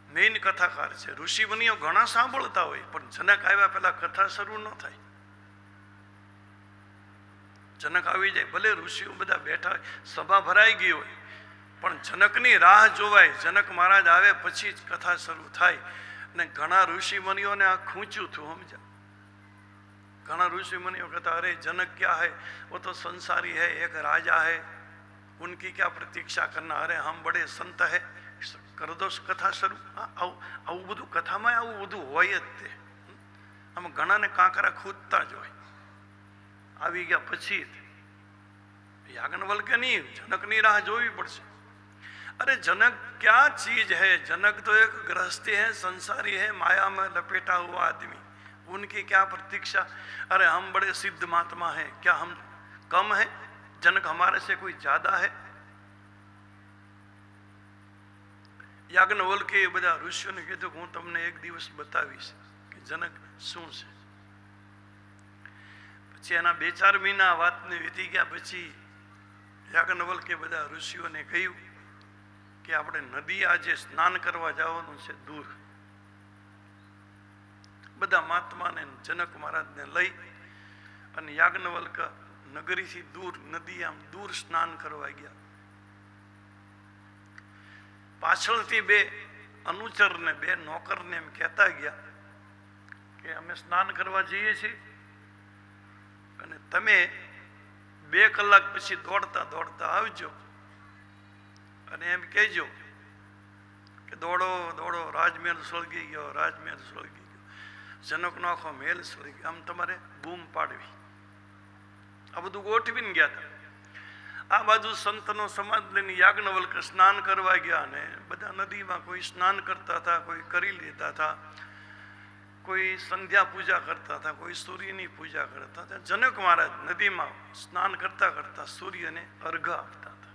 મેઇન કથાકાર છે. ઋષિ મુનિઓ ઘણા સાંભળતા હોય, પણ જનક આવ્યા પહેલા કથા શરૂ ન થાય. જનક આવી જાય, ભલે ઋષિઓ બધા બેઠા હોય, સભા ભરાઈ ગઈ હોય, પણ જનકની રાહ જોવાય. જનક મહારાજ આવે પછી જ કથા શરૂ થાય. ને ઘણા ઋષિ મુનિઓને આ ખૂંચ્યું હતું, સમજ્યા? ઘણા ઋષિ मुनियों कहता अरे जनक क्या है, वो तो संसारी है, एक राजा है, उनकी क्या प्रतीक्षा करना, अरे हम बड़े संत है, कर दो कथा શરૂ. આવું બધું કથામાં આવું બધું હોય જ તે. આમ ઘણાને કાંકરા ખૂદતા જ હોય. આવી ગયા પછી યાજ્ઞવલ્કે નહીં, જનકની રાહ જોવી પડશે. अरे जनक क्या चीज है, जनक तो एक गृहस्थी है, संसारी है, माया में लपेटा हुआ आदमी, उनकी क्या प्रतीक्षा. अरे हम बड़े सिद्ध महात्मा हैं, क्या हम कम है? जनक हमारे से कोई ज्यादा है? યાજ્ઞવલ્કે એ બધા ઋષિઓને કીધું કે હું તમને એક દિવસ બતાવીશ કે જનક શું છે. પછી એના 2-4 મહિના વાતને વીતી ગયા પછી યાજ્ઞવલ્કે બધા ઋષિઓને કહ્યું કે આપણે નદી આજે સ્નાન કરવા જવાનું છે દૂર. બધા મહાત્માને જનક મહારાજને લઈ અને યાજ્ઞવલ્ક નગરીથી દૂર નદી આમ દૂર સ્નાન કરવા ગયા. પાછળથી 2 અનુચરને 2 નોકરને એમ કહેતા ગયા કે અમે સ્નાન કરવા જઈએ છીએ અને તમે 2 કલાક પછી દોડતા દોડતા આવજો અને એમ કહેજો કે દોડો દોડો, રાજમહેલ સળગી ગયો, રાજમહેલ સળગી ગયો, જનકનો આખો મહેલ સળગી ગયો. આમ તમારે બૂમ પાડવી. આ બધું ગોઠવીને ગયા હતા. આ બાજુ સંતનો સમાજ લઈને યાજ્ઞવલ્ક સ્નાન કરવા ગયા ને બધા નદીમાં કોઈ સ્નાન કરતા હતા, કોઈ કરી લેતા હતા, કોઈ સંધ્યા પૂજા કરતા હતા, કોઈ સૂર્યની પૂજા કરતા હતા. જનક મહારાજ નદીમાં સ્નાન કરતા કરતા સૂર્યને અર્ઘ આપતા હતા.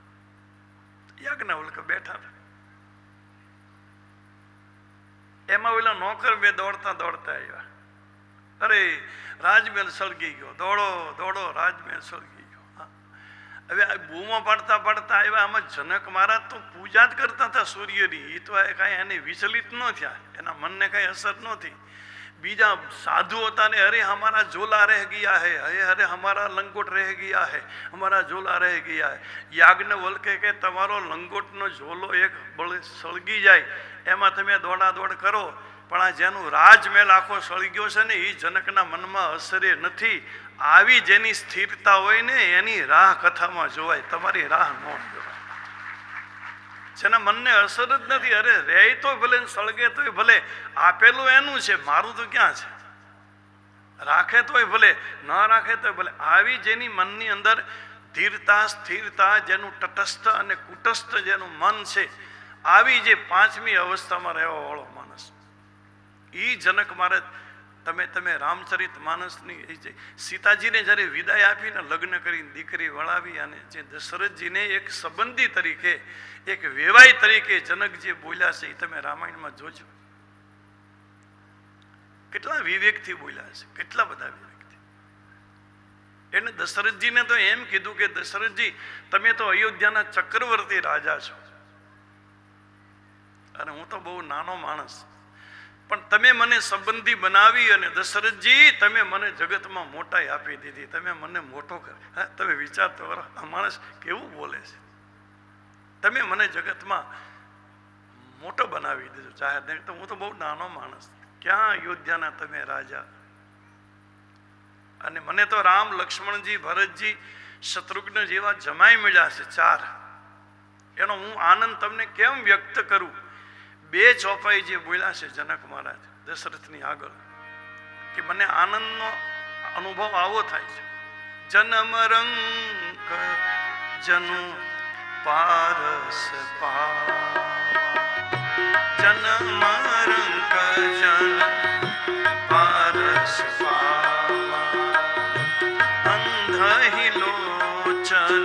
યાજ્ઞવલ્ક બેઠા હતા. એમાં ઓલા નોકર 2 દોડતા દોડતા આવ્યા. અરે રાજમહેલ સળગી ગયો, દોડો દોડો, રાજમહેલ સળગી. હવે આ બૂમો પાડતા પાડતા આવ્યા. આમાં જનક મહારાજ તો પૂજા જ કરતા હતા સૂર્યની. એ તો કાંઈ એને વિચલિત ન થયા, એના મનને કાંઈ અસર ન થઈ. બીજા સાધુ હતા ને અરે હમારા ઝોલા રહ ગયા હે, અરે અરે હમારા લંગોટ રહ ગયા હે, હમારા ઝોલા રહ ગયા હે. યાજ્ઞવલ્કે કે તમારો લંગોટનો ઝોલો એક બળે સળગી જાય એમાં તમે દોડાદોડ કરો, પણ આ જેનું રાજમહેલ આખો સળગ્યો છે ને એ જનકના મનમાં અસરે નથી. આવી જેની સ્થિરતા હોય ને એની રાહ કથામાં જોવાય, તમારી રાહ ન જોવાય. જેના મનને અસર જ નથી, અરે રે તો ભલે સળગે તોય ભલે, આપેલું એનું છે, મારું તો ક્યાં છે. રાખે તોય ભલે, ન રાખે તોય ભલે. આવી જેની મનની અંદર ધીરતા સ્થિરતા, જેનું તટસ્થ અને કુટસ્થ જેનું મન છે, આવી જે 5મી અવસ્થામાં રહેવા વાળો માણસ, ઈ જનક મહારાજ તમે રામચરિત માનસની સીતાજીને જ્યારે વિદાય આપીને લગ્ન કરીને દીકરી વળાવી અને જે દશરથજીને એક સંબંધી તરીકે, એક વેવાઈ તરીકે જનક જે બોલ્યા છે એ તમે રામાયણમાં જોજો. કેટલા વિવેકથી બોલ્યા છે, કેટલા બધા વિવેકથી. એને દશરથજીને તો એમ કીધું કે દશરથજી તમે તો અયોધ્યાના ચક્રવર્તી રાજા છો અને હું તો બહુ નાનો માણસ, પણ તમે મને સંબંધી બનાવી અને દશરથજી તમે મને જગતમાં મોટાઈ આપી દીધી, તમે મને મોટો કર. હા, તમે વિચાર તો કરો આ માણસ કેવું બોલે છે. તમે મને જગતમાં મોટો બનાવી દીધો જાહેર, તો હું તો બહુ નાનો માણસ, ક્યાં અયોધ્યાના તમે રાજા. અને મને તો રામ, લક્ષ્મણજી, ભરતજી, શત્રુઘ્ન જેવા જમાઈ મળ્યા છે 4. એનો હું આનંદ તમને કેમ વ્યક્ત કરું. 2 ચોપાઈ જે બોલ્યા છે જનક મહારાજ દશરથની આગળ કે મને આનંદનો અનુભવ આવો થાય છે. જન્મ રંક જનુ પારસ જન્મ રંક જન પારસ અંધહિ લોચન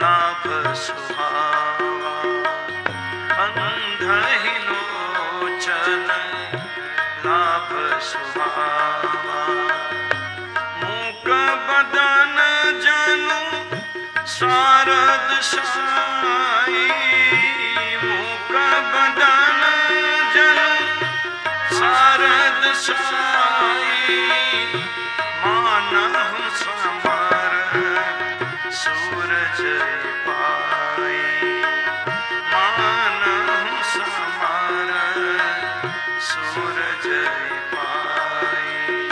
લાભ સુહાવા, અંધહિ લોચન લાભ સુહાવા. મૂક બદન જનુ શારદ સાઈ, મૂક બદન જનુ શારદ સાઈ. માનહ સમર સૂરજ પાઈ, માનહ સમર સૂરજ પાઈ.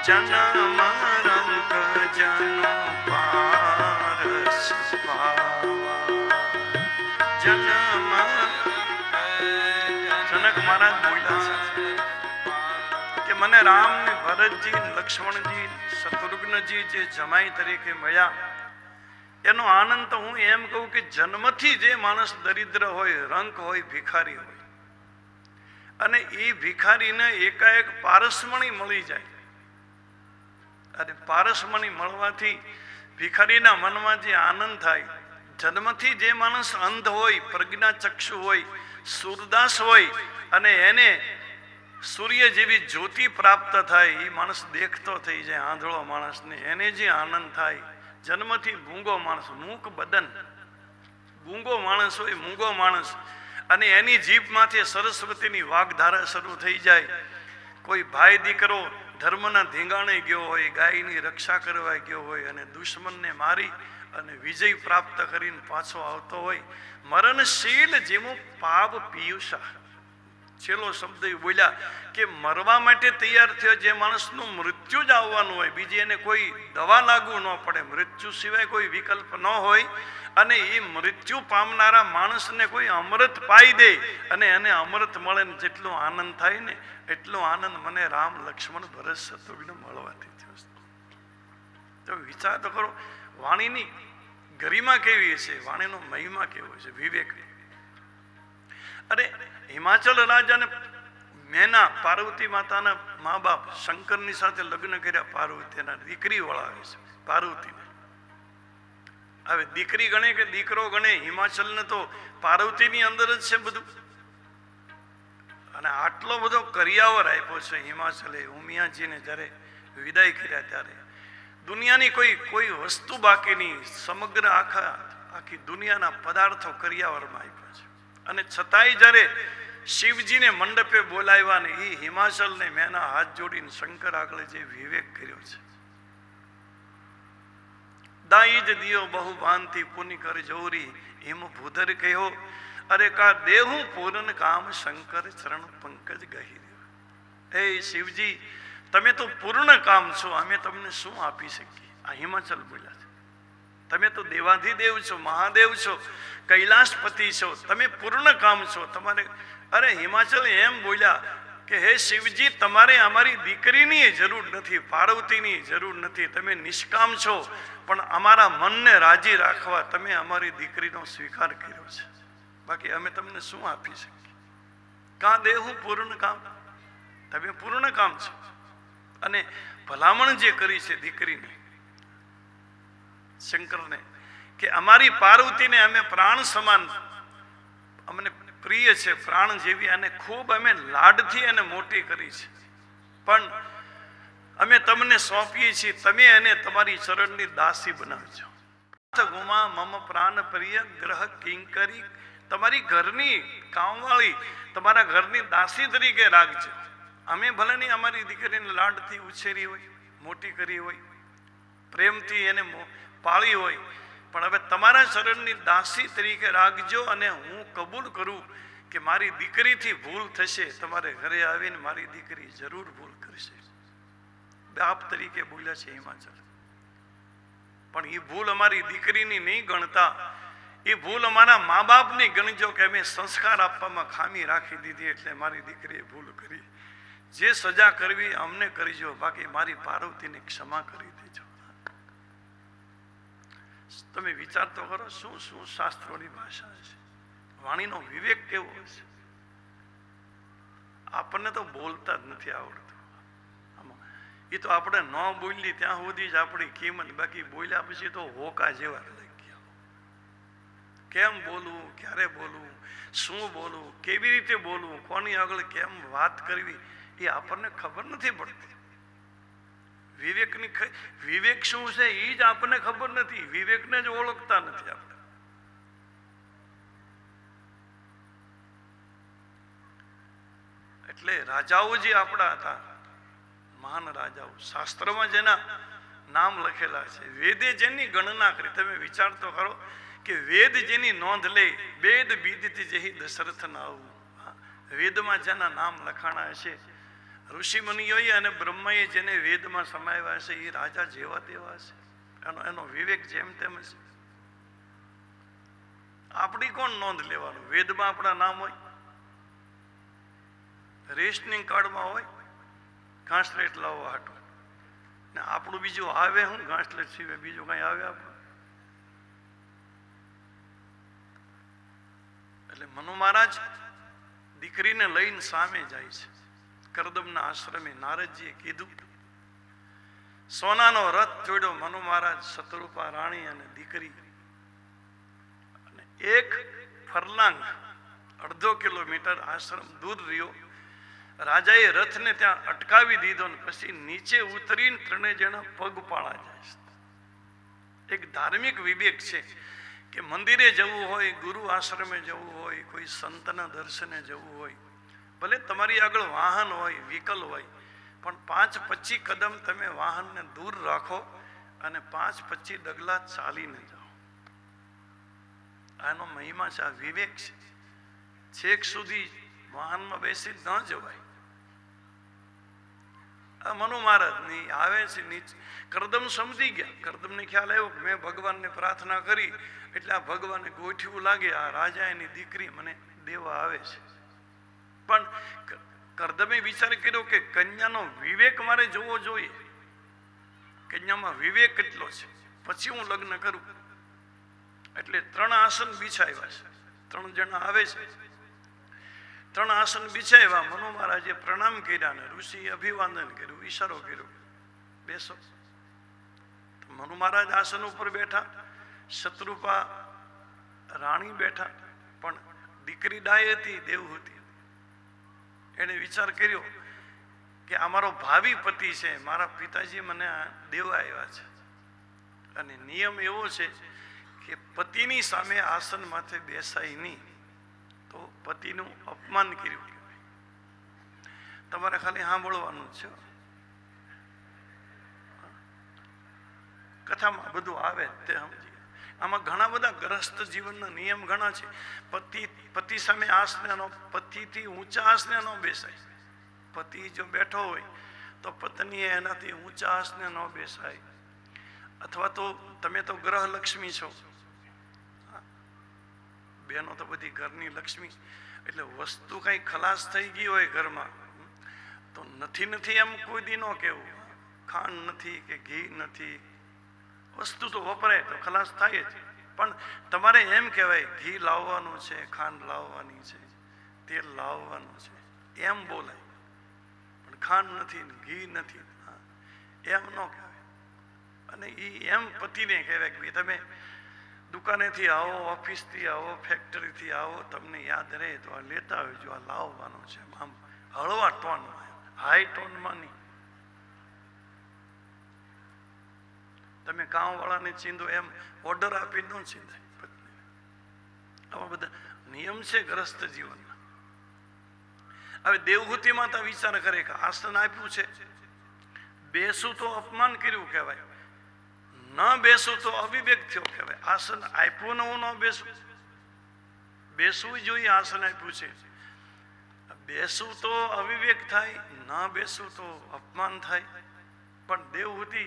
જન્મ રંક જનુ પારસ પાવા, જન્મ. જનક મહારાજ બોલ્યા છે કે મને રામ ને ભરતજી, લક્ષ્મણજી, શત્રુઘ્ન સુલગ્નજી જે જમાઈ તરીકે મળ્યા, એનો આનંદ તો હું એમ કહું કે જન્મથી જે માણસ દરિદ્ર હોય, રંક હોય, ભિખારી હોય, અને એ ભિખારીને એકાએક પારસમણી મળી જાય, અને પારસમણી મળવાથી ભિખારીના મનમાં જે આનંદ થાય, જન્મથી જે માણસ અંધ હોય, પ્રજ્ઞાચક્ષુ હોય, સુરદાસ હોય, અને એને સૂર્ય જેવી જ્યોતિ પ્રાપ્ત થાય, એ માણસ દેખતો થઈ જાય, આંધળો માણસને એને જે આનંદ થાય. જન્મથી મૂંગો માણસ, મૂક બદન, મૂંગો માણસ હોય, મૂંગો માણસ, અને એની જીભમાંથી સરસ્વતીની વાગધારા શરૂ થઈ જાય. કોઈ ભાઈ દીકરો ધર્મના ધીંગાણે ગયો હોય, ગાયની રક્ષા કરવા ગયો હોય, અને દુશ્મનને મારી અને વિજય પ્રાપ્ત કરીને પાછો આવતો હોય, મરણશીલ જેવું પાપ પિયુષા, છેલ્લો શબ્દ એ બોલ્યા કે મરવા માટે તૈયાર થયો જે માણસનું મૃત્યુ જ આવવાનું હોય, બીજી એને કોઈ દવા લાગુ ન પડે, મૃત્યુ સિવાય કોઈ વિકલ્પ ન હોય, અને એ મૃત્યુ પામનારા માણસને કોઈ અમૃત પાઈ દે અને એને અમૃત મળે ને જેટલો આનંદ થાય ને એટલો આનંદ મને રામ, લક્ષ્મણ, ભરત, શત્રુઘ્ન મળવાથી થયો. તો વિચાર તો કરો, વાણીની ગરિમા કેવી છે, વાણીનો મહિમા કેવો છે, વિવેક. અરે હિમાચલ રાજાને મેના, પાર્વતી માતાના મા બાપ શંકરની સાથે લગ્ન કર્યા, પાર્વતીના દીકરી વળાવે છે પાર્વતીને. હવે દીકરી ગણે કે દીકરો ગણે, હિમાચલને તો પાર્વતીની અંદર જ છે બધું. અને આટલો બધો કરિયાવર આપ્યો છે હિમાચલે ઉમિયાજીને જ્યારે વિદાય કર્યા ત્યારે. દુનિયાની કોઈ વસ્તુ બાકી નહીં, સમગ્ર આખી દુનિયાના પદાર્થો કરિયાવરમાં આપ્યા છે. અને છતાંય જ્યારે શિવજીને મંડપે બોલાવ્યા ને એ હિમાચલને મેના હાથ જોડીને શંકર આગળ જે વિવેક કર્યો છે, દાઈ જ દિયો બહુ ભાનથી પુનિ કર જોરી, હિમ ભૂધર કહ્યો, અરે કા દેહું પૂર્ણ કામ શંકર ચરણ પંકજ ગહી. હે શિવજી, તમે તો પૂર્ણ કામ છો, અમે તમને શું આપી શકીએ? આ હિમાચલ બોલ્યા છે. તમે તો દેવાધિદેવ છો, મહાદેવ છો, કૈલાસપતિ છો, તમે પૂર્ણ કામ છો. તમારે, અરે હિમાચલ એમ બોલ્યા કે હે શિવજી, તમારે અમારી દીકરીની જરૂર નથી, પાર્વતીની જરૂર નથી, તમે નિષ્કામ છો, પણ અમારા મનને રાજી રાખવા તમે અમારી દીકરીનો સ્વીકાર કર્યો છે, બાકી અમે તમને શું આપી શકીએ? કાં દેહું પૂર્ણ કામ, તમે પૂર્ણ કામ છો. અને ભલામણ જે કરી છે દીકરીને, શંકરને, કે અમારી પાર્વતીને અમે પ્રાણ સમાન, અમને પ્રિય છે, પ્રાણ જેવી, અને ખૂબ અમે લાડથી એને મોટી કરી છે, પણ અમે તમને સોંપીએ છીએ, તમે એને તમારી ચરણની દાસી બનાવજો. ગુમા મમ પ્રાણ પ્રિય ગ્રહ કિંકરી, તમારી ઘરની કામવાળી, તમારા ઘરની દાસી તરીકે રાખજો. અમે ભલે નહીં અમારી દીકરીને લાડથી ઉછેરી હોય, મોટી કરી હોય, પ્રેમથી એને પાળી હોય, પણ હવે તમારા ચરણની દાસી તરીકે રાખજો. અને હું કબૂલ કરું કે મારી દીકરીથી ભૂલ થશે, તમારે ઘરે આવીને મારી દીકરી જરૂર ભૂલ કરશે. બાપ તરીકે બોલ્યા છે હિમાચલ. પણ એ ભૂલ અમારી દીકરીની નહીં ગણતા, એ ભૂલ અમારા મા બાપની ગણજો કે અમે સંસ્કાર આપવામાં ખામી રાખી દીધી એટલે મારી દીકરીએ ભૂલ કરી. જે સજા કરવી અમને કરજો, બાકી મારી પાર્વતીને ક્ષમા કરી દેજો. તમે વિચાર તો કરો, શું શું શાસ્ત્રોની ભાષા છે, વાણીનો વિવેક કેવો છે. આપણને તો બોલતા જ નથી આવડતું. એ તો આપણે ન બોલી ત્યાં સુધી જ આપણી કિંમત, બાકી બોલ્યા પછી તો હોકા જેવા લઈ ગયા. કેમ બોલવું, ક્યારે બોલવું, શું બોલવું, કેવી રીતે બોલવું, કોની આગળ કેમ વાત કરવી, એ આપણને ખબર નથી પડતી. વિવેક શું છે એ જ આપણને ખબર નથી, વિવેકને જ ઓળખતા નથી આપણે. એટલે રાજાઓ જે આપણા હતા, મહાન રાજાઓ, શાસ્ત્રમાં જેના નામ લખેલા છે, વેદે જેની ગણના કરી, તમે વિચાર તો કરો કે વેદ જેની નોંધ લે, વેદ બીજથી જેહી દશરથ ના આવું. વેદમાં જેના નામ લખાણા હશે, ઋષિ મુનિઓએ અને બ્રહ્માએ જેને વેદમાં સમાવ્યા છે, એ રાજા જેવા તેવા છે. એનો વિવેક જેમ તેમ છે. આપણી કોણ નોંધ લેવાનું? વેદમાં આપણા નામ હોય, રેશનિંગ કાર્ડમાં હોય, ઘાસલેટ લાવવા હાટું, ને આપણું બીજું આવે હું ઘાસલેટ સિવાય બીજું કઈ આવે આપણું? એટલે મનુ મહારાજ દીકરીને લઈને સામે જાય છે. કરદમના આશ્રમે નારદજીએ કીધું, સોનાનો રથ જોડ્યો મનુ મહારાજ, શતરૂપા રાણી અને દીકરી, અને એક ફરલાંગ 1.5 કિલોમીટર આશ્રમ દૂર રહ્યો. રાજાએ રથને ત્યાં અટકાવી દીધો ને પછી નીચે ઉતરીને 3 જણા પગપાળા જાય છે. એક ધાર્મિક વિવેક છે કે મંદિરે જવું હોય, ગુરુ આશ્રમે જવું હોય, કોઈ સંતના દર્શને જવું હોય, ભલે તમારી આગળ વાહન હોય, વ્હીકલ હોય, પણ 5-25 કદમ તમે વાહનને દૂર રાખો અને 5-25 ડગલા ચાલીને જાઓ. આનો મહિમા છે, આ વિવેક છે. છેક સુધી વાહનમાં બેસી ન જવાય. આ મનુ મહારાજની આવે છે નીચે. કરદમ સમજી ગયા. કરદમને ખ્યાલ આવ્યો કે મેં ભગવાનને પ્રાર્થના કરી એટલે આ ભગવાનને ગોઠવું લાગે, આ રાજા એની દીકરી મને દેવા આવે છે. પણ કરદમે વિચાર કર્યો કે કન્યાનો વિવેક મારે જોવો જોઈએ. કન્યામાં વિવેક કેટલો છે, પછી હું લગ્ન કરું. એટલે 3 આસન બિછાવ્યા છે. 3 જણા આવે છે. 3 આસન બિછાવ્યા. મનુ મહારાજે પ્રણામ કર્યા ને ઋષિએ અભિવાદન કર્યું, ઈશારો કર્યો, બેસો. મનુ મહારાજ આસન ઉપર બેઠા, શત્રુપા રાણી બેઠા, પણ દીકરી ડાય હતી, દેવહૂતિ. એને વિચાર કર્યો કે આ મારો ભાવિ પતિ છે, મારા પિતાજી મને દેવા આવ્યા છે, અને નિયમ એવો છે કે પતિની સામે આસન માથે બેસાય નહીં, તો પતિનું અપમાન કર્યું કહેવાય. તમારે ખાલી સાંભળવાનું છે. કથામાં બધું આવે તે સમજી. આમાં ઘણા બધા ગ્રસ્ત જીવનના નિયમ ઘણા છે. પતિ સામે આસને ન, પતિથી ઊંચા આસને ન બેસાય. પતિ જો બેઠો હોય તો પત્નીએ એનાથી ઊંચા આસને ન બેસાય. અથવા તો તમે તો ગ્રહ લક્ષ્મી છો, બહેનો તો બધી ઘરની લક્ષ્મી, એટલે વસ્તુ કઈ ખલાસ થઈ ગઈ હોય ઘરમાં તો નથી એમ કોઈ દી ન કહેવું. ખાંડ નથી કે ઘી નથી, વસ્તુ તો વપરાય તો ખલાસ થાય જ, પણ તમારે એમ કહેવાય ઘી લાવવાનું છે, ખાંડ લાવવાની છે, તેલ લાવવાનું છે, એમ બોલાય. પણ ખાંડ નથી ને ઘી નથી, એમ ન કહેવાય. અને એ એમ પતિને કહેવાય કે તમે દુકાનેથી આવો, ઓફિસથી આવો, ફેક્ટરીથી આવો, તમને યાદ રહે તો આ લેતા આવજો, આ લાવવાનું છે. આમ હળવા ટોનમાં, હાઈ ટોનમાં નહીં. તમે ગામવાળાને ચીંધો એમ ઓર્ડર આપી ન ચીંધાય. આવા બધા નિયમ છે ગ્રસ્ત જીવનના. હવે દેવહૂતિ માતા વિચાર કરે કે આસન આપ્યું છે, બેસું તો અપમાન કર્યું કહેવાય, ન બેસું તો અવિવેક થયો કહેવાય. આસન આપ્યું ને હું ન બેસું, બેસવું જોઈએ. આસન આપ્યું છે, બેસું તો અવિવેક થાય, ન બેસું તો અપમાન થાય. પણ દેવહૂતિ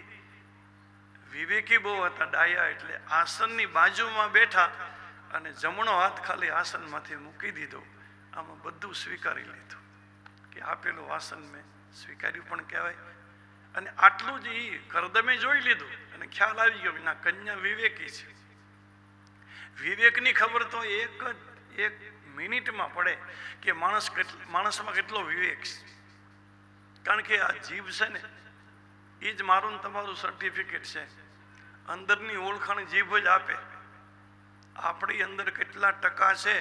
વિવેકી બહુ હતા, ડાયા, એટલે આસનની બાજુમાં બેઠા અને જમણો હાથ ખાલી આસનમાંથી મૂકી દીધો. આમાં બધું સ્વીકારી લીધું કે આપેલું આસન મેં સ્વીકાર્યું પણ કહેવાય. અને આટલું જ એ કરદમે જોઈ લીધું અને ખ્યાલ આવી ગયો કે ના, કન્યા વિવેકી છે. વિવેકની ખબર તો એક મિનિટમાં પડે કે માણસમાં કેટલો વિવેક છે. કારણ કે આ જીભ છે ને, એ જ મારું ને તમારું સર્ટિફિકેટ છે. અંદરની ઓળખાણ જીભ જ આપે. આપણી અંદર કેટલા ટકા છે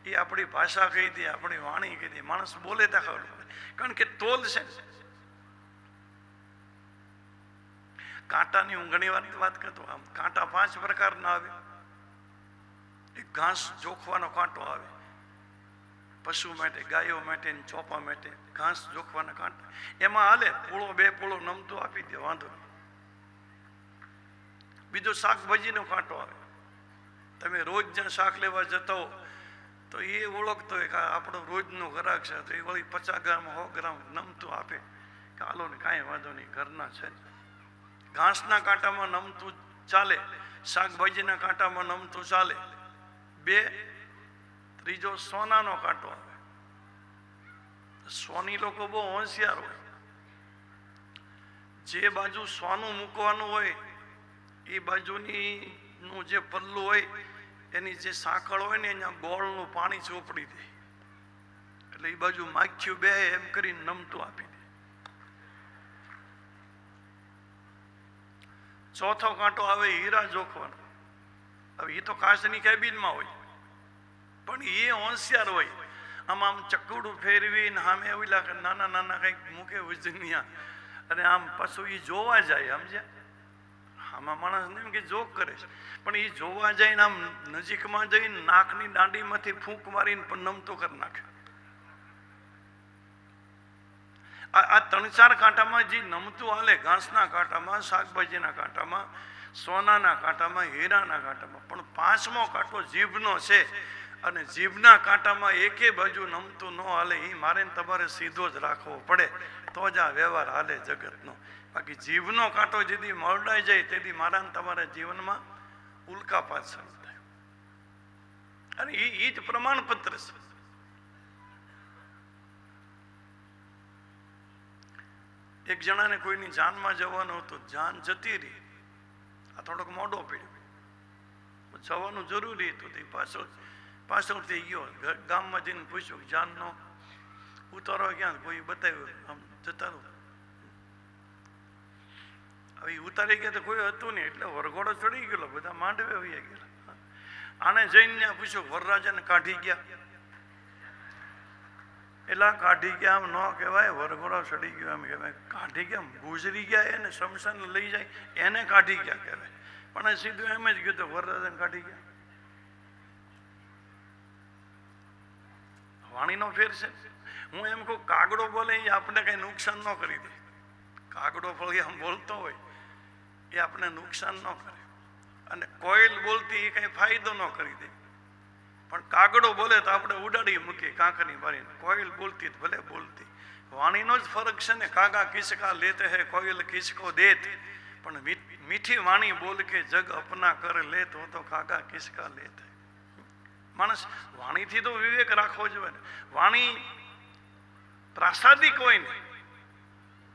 એ આપણી ભાષા કહી દે, આપણી વાણી કહી દે. માણસ બોલે ત્યાં ખબર પડે, કારણ કે તોલ છે. કાંટાની હું ઘણી વાર વાત કરતો. આમ કાંટા 5 પ્રકારના આવે. એક ઘાસ જોખવાનો કાંટો આવે, પશુ માટે, ગાયો માટે, ચોપા માટે ઘાસ જોખવાના કાંટા. એમાં હાલે, પૂળો 2 પૂળો નમતું આપી દે, વાંધો નહીં. બીજો શાકભાજીનો કાંટો આવે. તમે રોજ જ્યાં શાક લેવા જતા હો તો એ ઓળખતો હોય કે આપણો રોજનો ગ્રાહક છે, તો એ વળી 50 ગ્રામ 100 ગ્રામ નમતું આપે કે હાલો ને, કાંઈ વાંધો નહીં, ઘરના છે. ઘાસના કાંટામાં નમતું ચાલે, શાકભાજીના કાંટામાં નમતું ચાલે. 2, ત્રીજો સોનાનો કાંટો આવે. સોની લોકો બહુ હોશિયાર હોય. જે બાજુ સોનું મૂકવાનું હોય એ બાજુની નું જે પલ્લું હોય એની જે સાંકળ હોય ને અહીંયા ગોળનું પાણી ચોપડી દે, એટલે એ બાજુ માખ્યું બે એમ કરીને નમતું આપી દે. ચોથો કાંટો આવે હીરા જોખવાનો. હવે એ તો કાચની કેબિનમાં હોય, પણ એ હોશિયાર હોય. આમ ચકડું ફેરવીને સામે ઓલા નાના નાના કંઈક મૂકે ઉજનિયા, અને આમ પાછું એ જોવા જાય. સમજ્યા? આમાં માણસ ને એમ કે જોક કરે છે, પણ એ જોવા જઈને આમ નજીકમાં જઈને નાકની દાંડીમાંથી ફૂંક મારીને પણ નમતો કરી નાખે. આ 3-4 કાંટામાં જે નમતું હાલે, ઘાસના કાંટામાં, શાકભાજીના કાંટામાં, સોનાના કાંટામાં, હીરાના કાંટામાં, પણ 5મો કાંટો જીભનો છે. અને જીભના કાંટામાં એકે બાજુ નમતું ન હાલે. એ મારે તમારે સીધો જ રાખવો પડે, તો જ આ વ્યવહાર હાલે જગતનો. બાકી જીભનો કાંટો જેથી મરડાઈ જાય તેથી મારા ને તમારા જીવનમાં ઉલ્કાપાત શરૂ થાય. અને એ જ પ્રમાણપત્ર છે. એક જણાને કોઈની જાનમાં જવાનું હતું, જાન જતી રહી. આ થોડોક મોડો પડ્યો, જવાનું જરૂરી હતું. તે પાછળથી ગયો, ગામમાં જઈને પૂછ્યું જાનનો ઉતારો ક્યાં, કોઈ બતાવ્યું, આમ જતા રહો. હવે ઉતારી ગયા તો કોઈ હતું નહીં, એટલે વરઘોડો ચડી ગયેલો, બધા માંડવે આવી ગયેલા. આને જઈને પૂછ્યું વરરાજાને કાઢી ગયા, એટલે કાઢી ગયા આમ ન કહેવાય, વરઘોડો ચડી ગયો એમ કહેવાય. કાઢી ગયા, ગુજરી ગયા, એને શમશાન લઈ જાય એને કાઢી ગયા કહેવાય. પણ સીધું એમ જ ગયું તો વરરાજાને કાઢી ગયા. વાણીનો ફેર છે. હું એમ કહું, કાગડો બોલે એ આપણે કઈ નુકસાન ન કરી દે. કાગડો ફળી આમ બોલતો હોય એ આપણે નુકસાન ન કરે, અને કોયલ બોલતી એ કઈ ફાયદો ન કરી દે. પણ કાગડો બોલે તો આપણે ઉડાડી મૂકીએ કાંકરી મારીને. કોયલ બોલતી ભલે બોલતી, વાણીનો જ ફરક છે ને. કાગા કિસકા લેતે હે, કોયલ કિસકો દેત. પણ મીઠી વાણી બોલ કે જગ અપના કર લે, તો કાગા કિસકા લેતે. માણસ વાણીથી તો વિવેક રાખવો જોઈએ. વાણી પ્રાસાદિક હોય ને,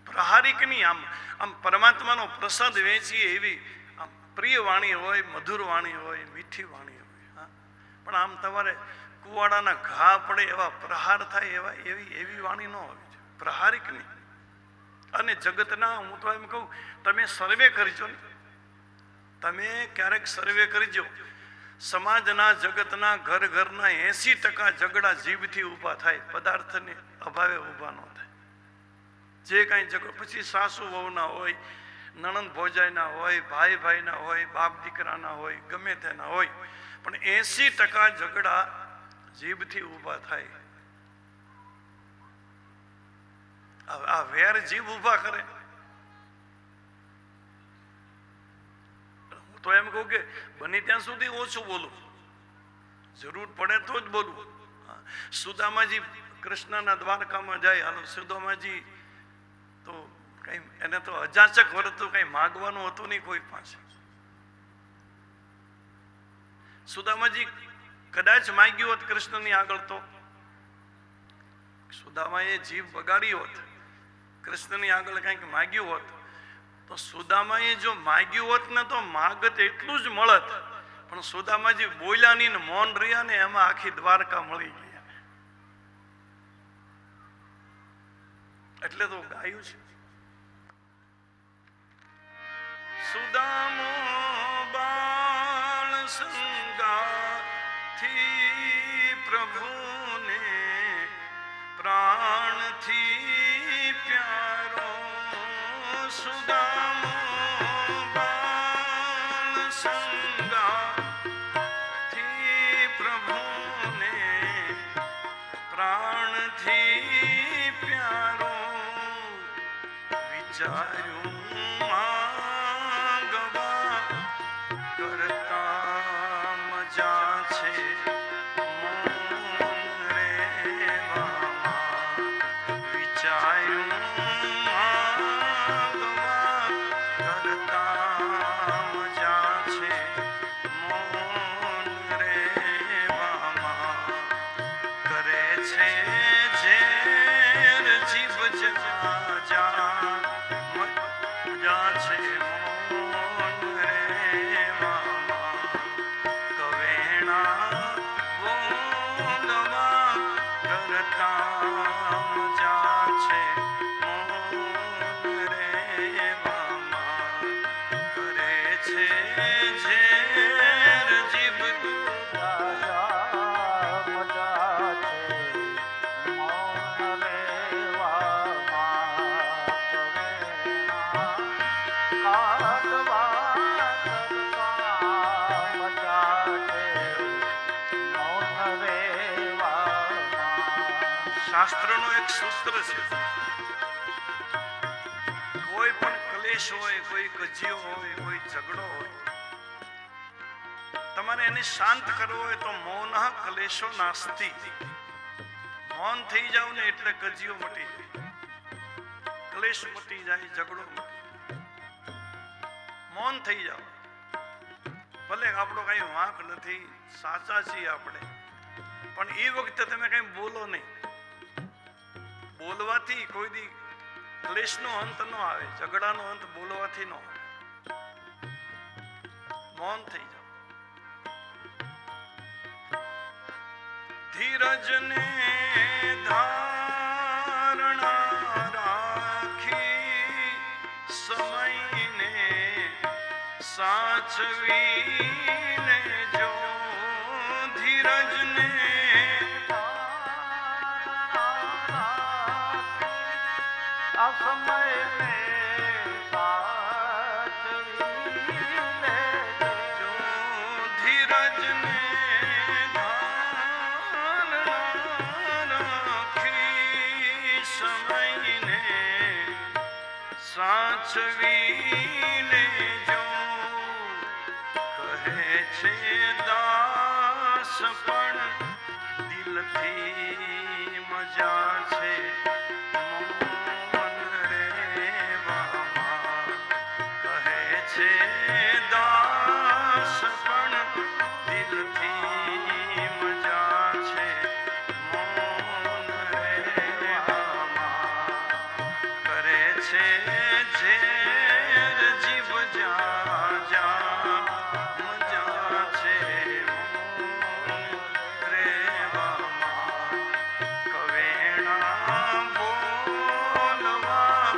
પ્રહારિક ની. આમ પરમાત્માનો પ્રસાદ વેચીએ એવી આમ પ્રિય વાણી હોય, મધુર વાણી હોય, મીઠી વાણી હોય. પણ આમ તમારે કુવાડાના ઘા પડે એવા પ્રહાર થાય એવા એવી વાણી ન હોવી જોઈએ, પ્રહારિક નહીં. અને જગતના, હું તો એમ કહું, તમે સર્વે કરજો ને, તમે ક્યારેક સર્વે કરજો. સમાજના, જગતના, ઘરના 80% ઝઘડા જીભથી ઊભા થાય, પદાર્થને અભાવે ઊભા ન થાય. જે કાંઈ ઝઘડો પછી સાસુ વહુના હોય, નણંદ ભોજાઈના હોય, ભાઈ ભાઈના હોય, બાપ દીકરાના હોય, ગમે તેના હોય, પણ 80% ઝઘડા જીભથી ઊભા થાય. આ વેર જીભ ઊભા કરે. હું તો એમ કહું કે બને ત્યાં સુધી ઓછું બોલું, જરૂર પડે તો જ બોલવું. સુદામાજી કૃષ્ણના દ્વારકામાં જાય, હાલો સુદામાજી તો કઈ, એને તો અજાચક વર્તું, કઈ માગવાનું હતું નહીં કોઈ પાસે. સુદામાજી કદાચ માગ્યું હોત કૃષ્ણની આગળ, તો સુદામાએ જીભ બગાડી હોત, કૃષ્ણની આગળ કંઈક માગ્યું હોત, તો સુદામાએ જો માગ્યું હોત ને તો માગત એટલું જ મળત. પણ સુદામાજી બોલ્યા નહીં ને મૌન રહ્યા ને, એમાં આખી દ્વારકા મળી ગઈ. એટલે તો ગાયું છે, સુદામો બાળ સંગાથી પ્રભુને પ્રાણથી પ્યારો. સુદામો બાળ સંગાથી પ્રભુને પ્રાણથી પ્યારો. વિચાર્યું માંગવા કરતા મજા છે, મૌન રેવામાં. વિચાર્યું માંગવા કરતા મજા છે, મૌન રેવામાં. કરે છે ઝેર જીભ જા જા શાસ્ત્રનો એક સૂત્ર છે, કોઈ પણ ક્લેશ હોય, કોઈ કજિયો હોય, કોઈ ઝઘડો હોય, તમારે એને શાંત કરવો હોય તો મૌન ક્લેશો નાસ્તિ. મૌન થઈ જાવ ને એટલે કજિયો મટી જાય, ક્લેશ મટી જાય, ઝઘડો મટી જાય. મૌન થઈ જાવ. ભલે આપણો કઈ વાંક નથી, સાચા છીએ આપણે, પણ એ વખતે તમે કઈ બોલો નહીં. બોલવાથી કોઈ દી ક્લેશનો અંત ન આવે, ઝઘડાનો અંત બોલવાથી ન આવે. મૌન થઈ જાવ. ધીરજને ધારણા રાખી, સમયને સાચવીને જો. ધીરજને આ સમયને સાચવીને જો. ધીરજને સાચવીને જો. કહે છે દાસ પણ દિલથી મજા છે મૌન રેવામાં. કહે છે દાસ પણ દિલથી મજા છે મૌન રેવામાં. કરે છે ઝેર જીવ જા જા મજા છે મૌન રેવામાં. કવેણા બોલવા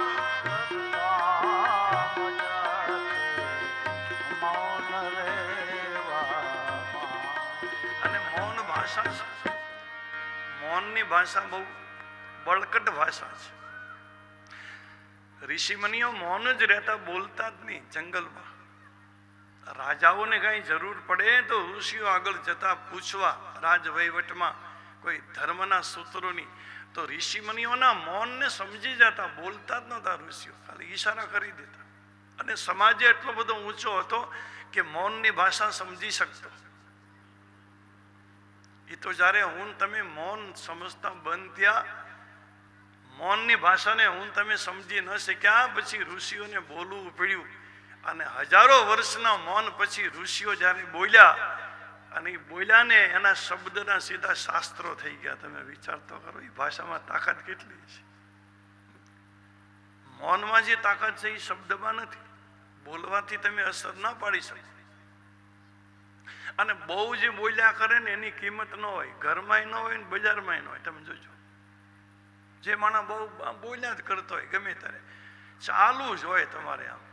મૌન રહેવામાં. અને મૌન ભાષા છે. મૌનની ભાષા બહુ બળકટ ભાષા છે. ઋષિમુનિઓ મૌન જ રહેતા, બોલતા જ નહીં. જંગલમાં રાજાઓને કઈ જરૂર પડે તો ઋષિઓ આગળ જતા પૂછવા, રાજ વહીવટમાં કોઈ ધર્મના સૂત્રોની, તો ઋષિમુનિઓના મૌનને સમજી જતા. બોલતા જ નહોતા ઋષિઓ, ખાલી ઈશારા કરી દેતા. અને સમાજે એટલો બધો ઊંચો હતો કે મૌનની ભાષા સમજી શકતો. એ તો જ્યારે હું તમે મૌન સમજતા બંધ થયા, મૌનની ભાષાને હું તમે સમજી ન શક્યા, પછી ઋષિઓને બોલવું પડ્યું. અને હજારો વર્ષના મૌન પછી ઋષિઓ જ્યારે બોલ્યા, અને એ બોલ્યા ને એના શબ્દના સીધા શાસ્ત્રો થઈ ગયા. તમે વિચાર તો કરો, એ ભાષામાં તાકાત કેટલી છે. મૌનમાં જે તાકાત છે એ શબ્દમાં નથી. બોલવાથી તમે અસર ના પાડી શકો. અને બહુ જે બોલ્યા કરે ને એની કિંમત ન હોય, ઘરમાં ન હોય ને બજારમાં ન હોય. તમે જોજો, જે માણસ બહુ બોલ્યા જ કરતો હોય ગમે ત્યારે, ચાલુ જ હોય તમારે આમ,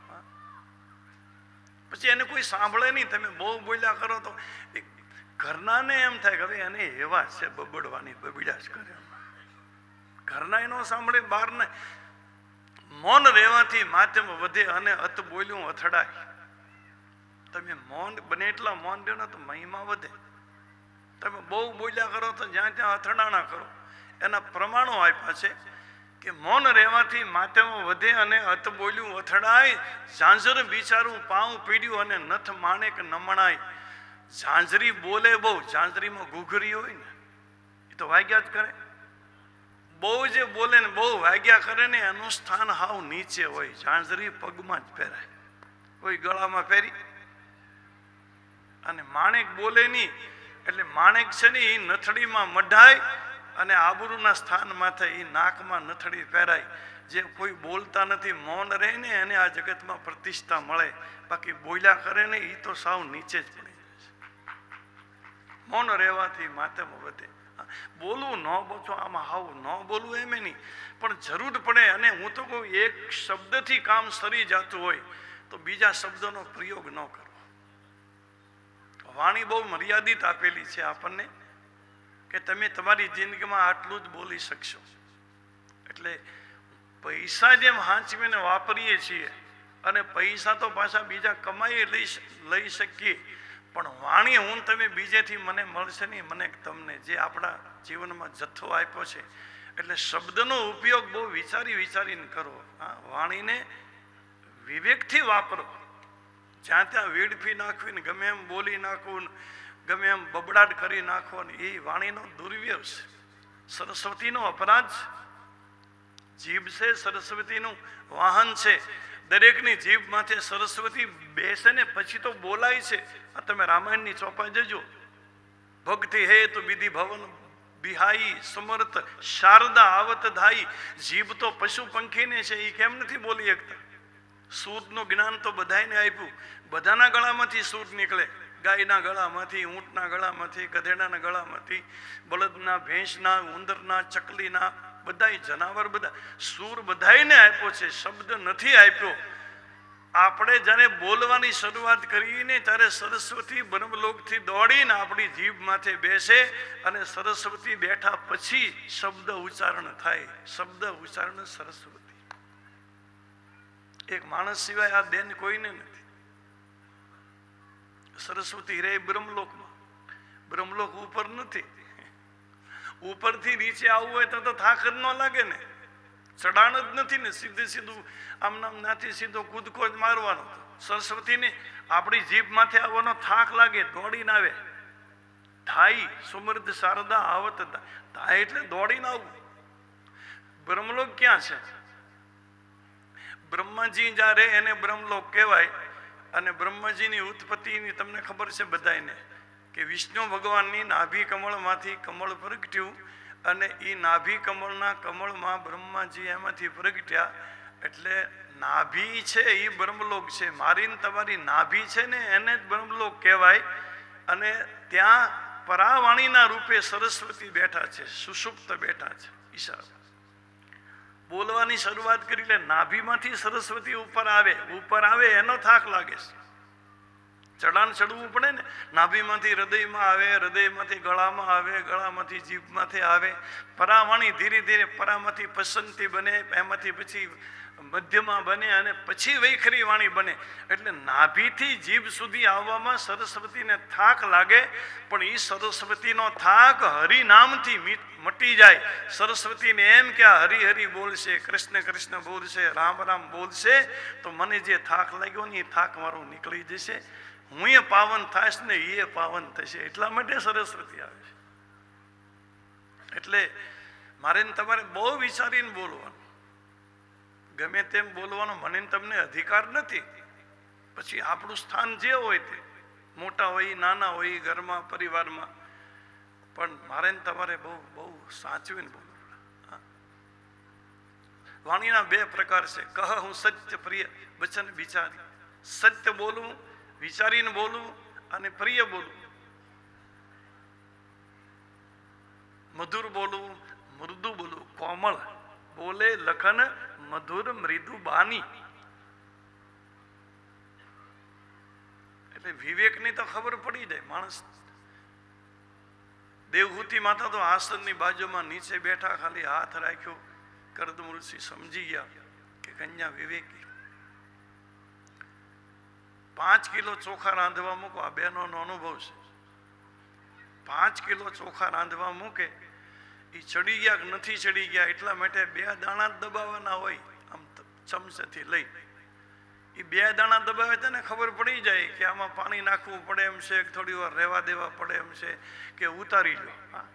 પછી એને કોઈ સાંભળે નહીં. તમે બહુ બોલ્યા કરો તો ઘરનાને એમ થાય કે હવે એને એવા છે બબડવાની, બબડ્યા જ કરે. ઘરના એનો સાંભળે, બહારને. મૌન રહેવાથી માધ્યમ વધે અને અત બોલ્યું અથડાય. તમે મૌન બને એટલા મૌન દો ને તો મહિમા વધે. તમે બહુ બોલ્યા કરો તો જ્યાં ત્યાં અથડાણા કરો. એના પ્રમાણો આપ્યા છે કે મૌન રહેવાથી માથેમાં વધે અને અત બોલ્યું અથડાય. ઝાંઝર બિચારું પાઉં પીડ્યું અને નથ માણેક નમણાય. ઝાંઝરી બોલે બહુ, ઝાંઝરીમાં ઘૂઘરી હોય ને એ તો વાગ્યા જ કરે. બહુ જે બોલે ને બહુ વાગ્યા કરે ને એનું સ્થાન હાવ નીચે હોય. ઝાંઝરી પગમાં જ પહેરાય, કોઈ ગળામાં પહેરી. અને માણેક બોલે નહીં એટલે માણેક છે ને એ નથડીમાં મઢાય અને આબરૂના સ્થાનમાં થાય. એ નાકમાં નથડી પહેરાય. જે કોઈ બોલતા નથી, મૌન રહે ને એને આ જગતમાં પ્રતિષ્ઠા મળે. બાકી બોલ્યા કરે ને એ તો સાવ નીચે જ પડી જાય છે. મૌન રહેવાથી માથેમાં વધે. બોલવું ન બોચો, આમાં હાવ ન બોલવું એમ નહીં, પણ જરૂર પડે. અને હું તો કહું, એક શબ્દથી કામ સરી જતું હોય તો બીજા શબ્દોનો પ્રયોગ ન કરો. વાણી બહુ મર્યાદિત આપેલી છે આપણને કે તમે તમારી જિંદગીમાં આટલું જ બોલી શકશો. એટલે પૈસા જેમ હાંચવીને વાપરીએ છીએ, અને પૈસા તો પાછા બીજા કમાઈ લઈ શકીએ, પણ વાણી હું તમે બીજેથી મને મળશે નહીં, મને તમને જે આપણા જીવનમાં જથ્થો આપ્યો છે એટલે શબ્દનો ઉપયોગ બહુ વિચારી વિચારીને કરો. હા, વાણીને વિવેકથી વાપરો. જ્યાં ત્યાં વેડફી નાખવીને ગમે એમ બોલી નાખવું, ગમે એમ બબડાટ કરી નાખવો, એ વાણીનો દુર્વ્યવ છે, સરસ્વતીનો અપરાધ છે. જીભ છે સરસ્વતીનું વાહન છે. દરેકની જીભ માથે સરસ્વતી બેસે ને પછી તો બોલાય છે. આ તમે રામાયણની ચોપા જજો. ભક્તિ હે તો વિધિ ભવન બિહાઈ સમર્થ શારદા આવત ધાઈ. જીભ તો પશુ પંખીને છે, એ કેમ નથી બોલી શકતા? સૂરનું જ્ઞાન તો બધાને આપ્યું. બધાના ગળામાંથી સૂર નીકળે. ગાયના ગળામાંથી, ઊંટના ગળામાંથી, ગધેડાના ગળામાંથી, બળદના, ભેંસના, ઉંદરના, ચકલીના, બધા જનાવર, બધા સૂર બધાને આપ્યો છે, શબ્દ નથી આપ્યો. આપણે જ્યારે બોલવાની શરૂઆત કરીને ત્યારે સરસ્વતી બ્રહ્મલોકથી દોડીને આપણી જીભ માથે બેસે અને સરસ્વતી બેઠા પછી શબ્દ ઉચ્ચારણ થાય. શબ્દ ઉચ્ચારણ સરસ્વતી. એક માણસ સિવાય આ દેન કોઈને નથી. સરસ્વતી રે બ્રહ્મલોકમાં. બ્રહ્મલોક ઉપર નથી. ઉપરથી નીચે આવવું હોય તો થાક જ ન લાગે ને. ચડાણ જ નથી ને. સીધું આમ નામ નાથી સીધો કૂદકો જ મારવાનો. સરસ્વતીને આપણી જીભ માથે આવવાનો થાક લાગે, દોડીને આવે. થાય સુમૃદ્ધ શારદા આવત થાય એટલે દોડીને આવવું. બ્રહ્મલોક ક્યાં છે? બ્રહ્માજી જ્યારે એને બ્રહ્મલોક કહેવાય. અને બ્રહ્માજીની ઉત્પત્તિની તમને ખબર છે બધાને કે વિષ્ણુ ભગવાનની નાભી કમળમાંથી કમળ પ્રગટ્યું અને એ નાભી કમળના કમળમાં બ્રહ્માજી એમાંથી પ્રગટ્યા. એટલે નાભી છે એ બ્રહ્મલોક છે. મારી ને તમારી નાભી છે ને એને જ બ્રહ્મલોક કહેવાય. અને ત્યાં પરાવાણીના રૂપે સરસ્વતી બેઠા છે, સુષુપ્ત બેઠા છે. ઈશારા બોલવાની શરૂઆત કરી એટલે નાભીમાંથી સરસ્વતી ઉપર આવે એનો થાક લાગે છે. ચડાણ ચડવું પડે ને. નાભીમાંથી હૃદયમાં આવે, હૃદયમાંથી ગળામાં આવે, ગળામાંથી જીભમાંથી આવે. પરાવાણી ધીરે ધીરે પરામાંથી પસંતી બને, એમાંથી પછી મધ્યમાં બને અને પછી વૈખરી વાણી બને. એટલે નાભીથી જીભ સુધી આવવામાં સરસ્વતીને થાક લાગે. પણ એ સરસ્વતીનો થાક હરિનામથી મટી જાય. સરસ્વતીને એમ કે આ હરિ હરિ બોલશે, કૃષ્ણ કૃષ્ણ બોલશે, રામ રામ બોલશે તો મને જે થાક લાગ્યો ને એ થાક મારો નીકળી જશે. હું એ પાવન થાશ ને એ પાવન થશે. એટલા માટે સરસ્વતી આવે છે. એટલે મારે તમારે બહુ વિચારીને બોલવાનું. ગમે તેમ બોલવાનો મને તમને અધિકાર નથી. પછી આપણું સ્થાન જે હોય તે, મોટા હોય નાના હોય, ઘરમાં પરિવારમાં, પણ મારે તમારે બહુ બહુ સાચવીને બોલવું. વાણીના બે પ્રકાર છે. કહ હું સત્ય પ્રિય વચન વિચારી. સત્ય બોલવું, વિચારીને બોલવું, અને પ્રિય બોલવું. મધુર બોલવું, મૃદુ બોલવું. કોમળ બોલે લખન મધુર મૃદુ બાની. એટલે વિવેકની તો ખબર પડી જાય માણસ. દેવહૂતિ માતા તો આસનની બાજુમાં નીચે બેઠા, ખાલી હાથ રાખ્યો. કરદમ ઋષિ સમજી ગયા કે કન્યા વિવેકી. 5 કિલો ચોખા રાંધવા મૂકો. આ બહેનોનો અનુભવ છે. 5 કિલો ચોખા રાંધવા મૂકે, એ ચડી ગયા કે નથી ચડી ગયા એટલા માટે 2 દાણા જ દબાવવાના હોય. આમ ચમચેથી લઈ એ 2 દાણા દબાવે તેને ખબર પડી જાય કે આમાં પાણી નાખવું પડે એમ છે, થોડી વાર રહેવા દેવા પડે એમ છે, કે ઉતારી લો. હા,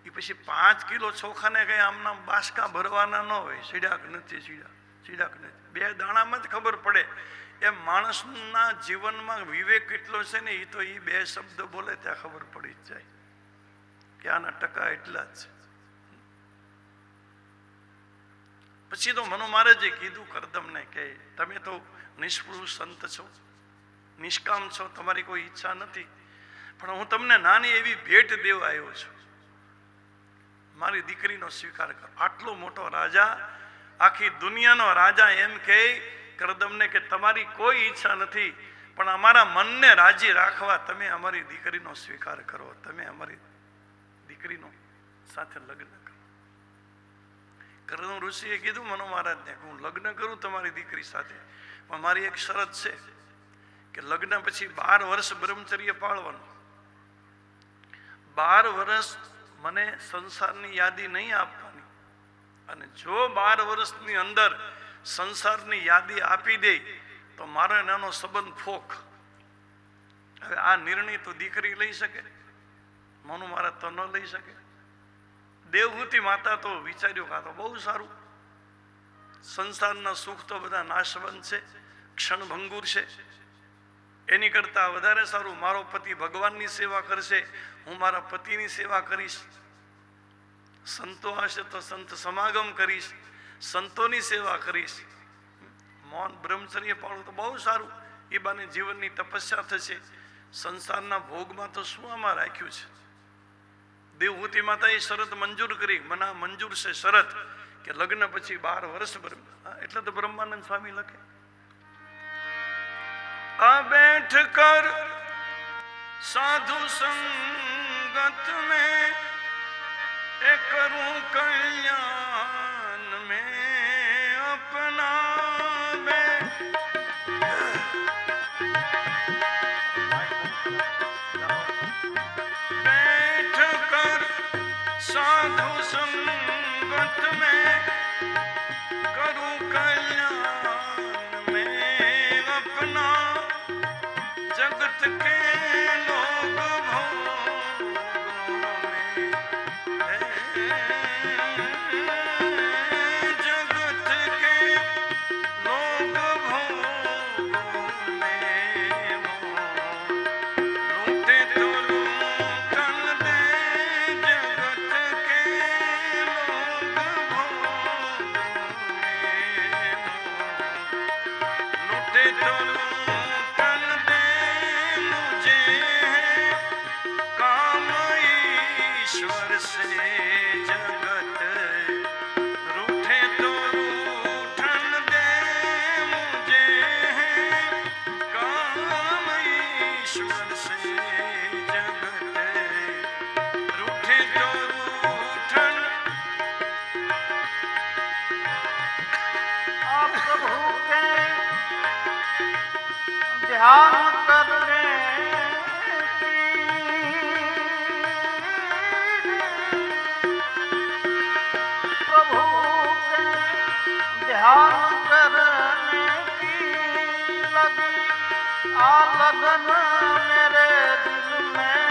એ પછી 5 કિલો ચોખાને કઈ આમના બાસકા ભરવાના ન હોય. સીડાક નથી, સીડાક નથી. 2 દાણામાં જ ખબર પડે. એમ માણસના જીવનમાં વિવેક કેટલો છે ને, એ તો એ 2 શબ્દ બોલે ત્યાં ખબર પડી જ જાય કે આના ટકા એટલા જ છે. પછી તો મનો મહારાજે કીધું કરદમને કે તમે તો નિષ્પૃહ સંત છો, નિષ્કામ છો, તમારી કોઈ ઈચ્છા નથી, પણ હું તમને નાની એવી ભેટ દેવા આવ્યો છું. મારી દીકરીનો સ્વીકાર કરો. આટલો મોટો રાજા, આખી દુનિયાનો રાજા એમ કહે કરદમને કે તમારી કોઈ ઈચ્છા નથી, પણ અમારા મનને રાજી રાખવા તમે અમારી દીકરીનો સ્વીકાર કરો. તમે અમારી દીકરીનો સાથે લગ્ન કરો. કરદમ ઋષિએ કીધું મનો મહારાજને કે હું લગ્ન કરું તમારી દીકરી સાથે, પણ મારી એક શરત છે કે લગ્ન પછી 12 વર્ષ બ્રહ્મચર્ય પાળવાનું. 12 વર્ષ મને સંસારની યાદી નહીં આપવાની. અને જો 12 વર્ષની અંદર સંસારની યાદી આપી દે તો મારો એનો સંબંધ ફોક. હવે આ નિર્ણય તો દીકરી લઈ શકે, મનુ મહારાજ તો ન લઈ શકે. દેવહૂતિ માતા તો વિચાર્યું કે આ તો બહુ સારું, સંસારના સુખ તો બધા નાશવંત છે, ક્ષણભંગુર છે, એની કરતાં વધારે સારું મારો પતિ ભગવાનની સેવા કરશે, હું મારા પતિની સેવા કરીશ, સંતો હશે તો સંત સમાગમ કરીશ, સંતોની સેવા કરીશ, મૌન બ્રહ્મચર્ય પાળું તો બહુ સારું, એ બાને જીવનની તપસ્યા થશે, સંસારના ભોગમાં તો શું આમાં રાખ્યું છે. દેવહૂતિ માતાએ શરત મંજૂર કરી, મને મંજૂર છે શરત કે લગ્ન પછી 12 વર્ષ. એટલે તો બ્રહ્માનંદ સ્વામી લખે, આ બેઠ કર સાધુ સંગત में ए करूं कल्याण में अपना में. बैठ कर साधु संगत में करूं कल्याण में अपना, जगत के लोग भोगों में है, जगत के लोग भोगों में लूटे तो लूटन दे, जगत के लोग भोगों में लूटे तो लूटन दे, मुझे काम ईश्वर से जगत रूठे तो रूठन दे, मुझे काम ईश्वर से जगत रूठे तो रूठन. आप प्रभु के ध्यान करने प्रभु के ध्यान करने की लगी आ लगन मेरे दिल में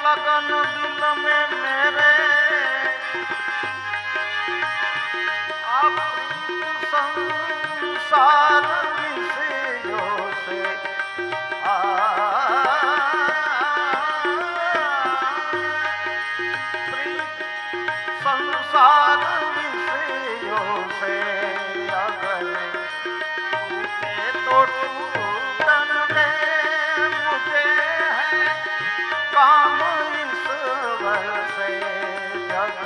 लगन दिल में मेरे आप संसार विषयों से संसार विषयों से अगर टूटे तो टूटन दे, मुझे है काम ईश्वर से जगत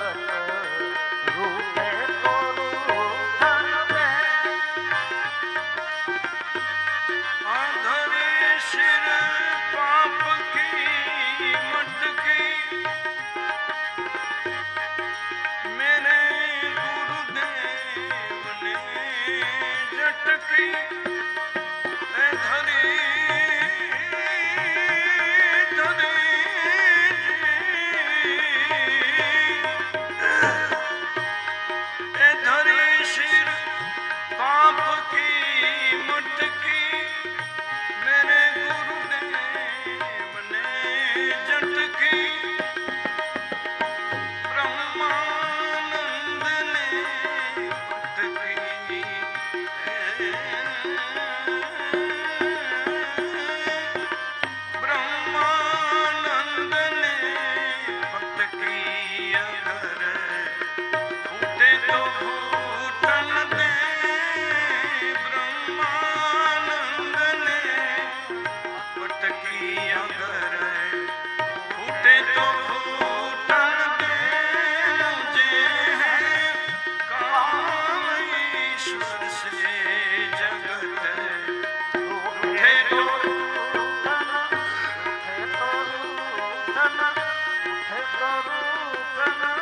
से जगत रूठे तो रूठन, रूठे तो रूठन, रूठे तो रूठन,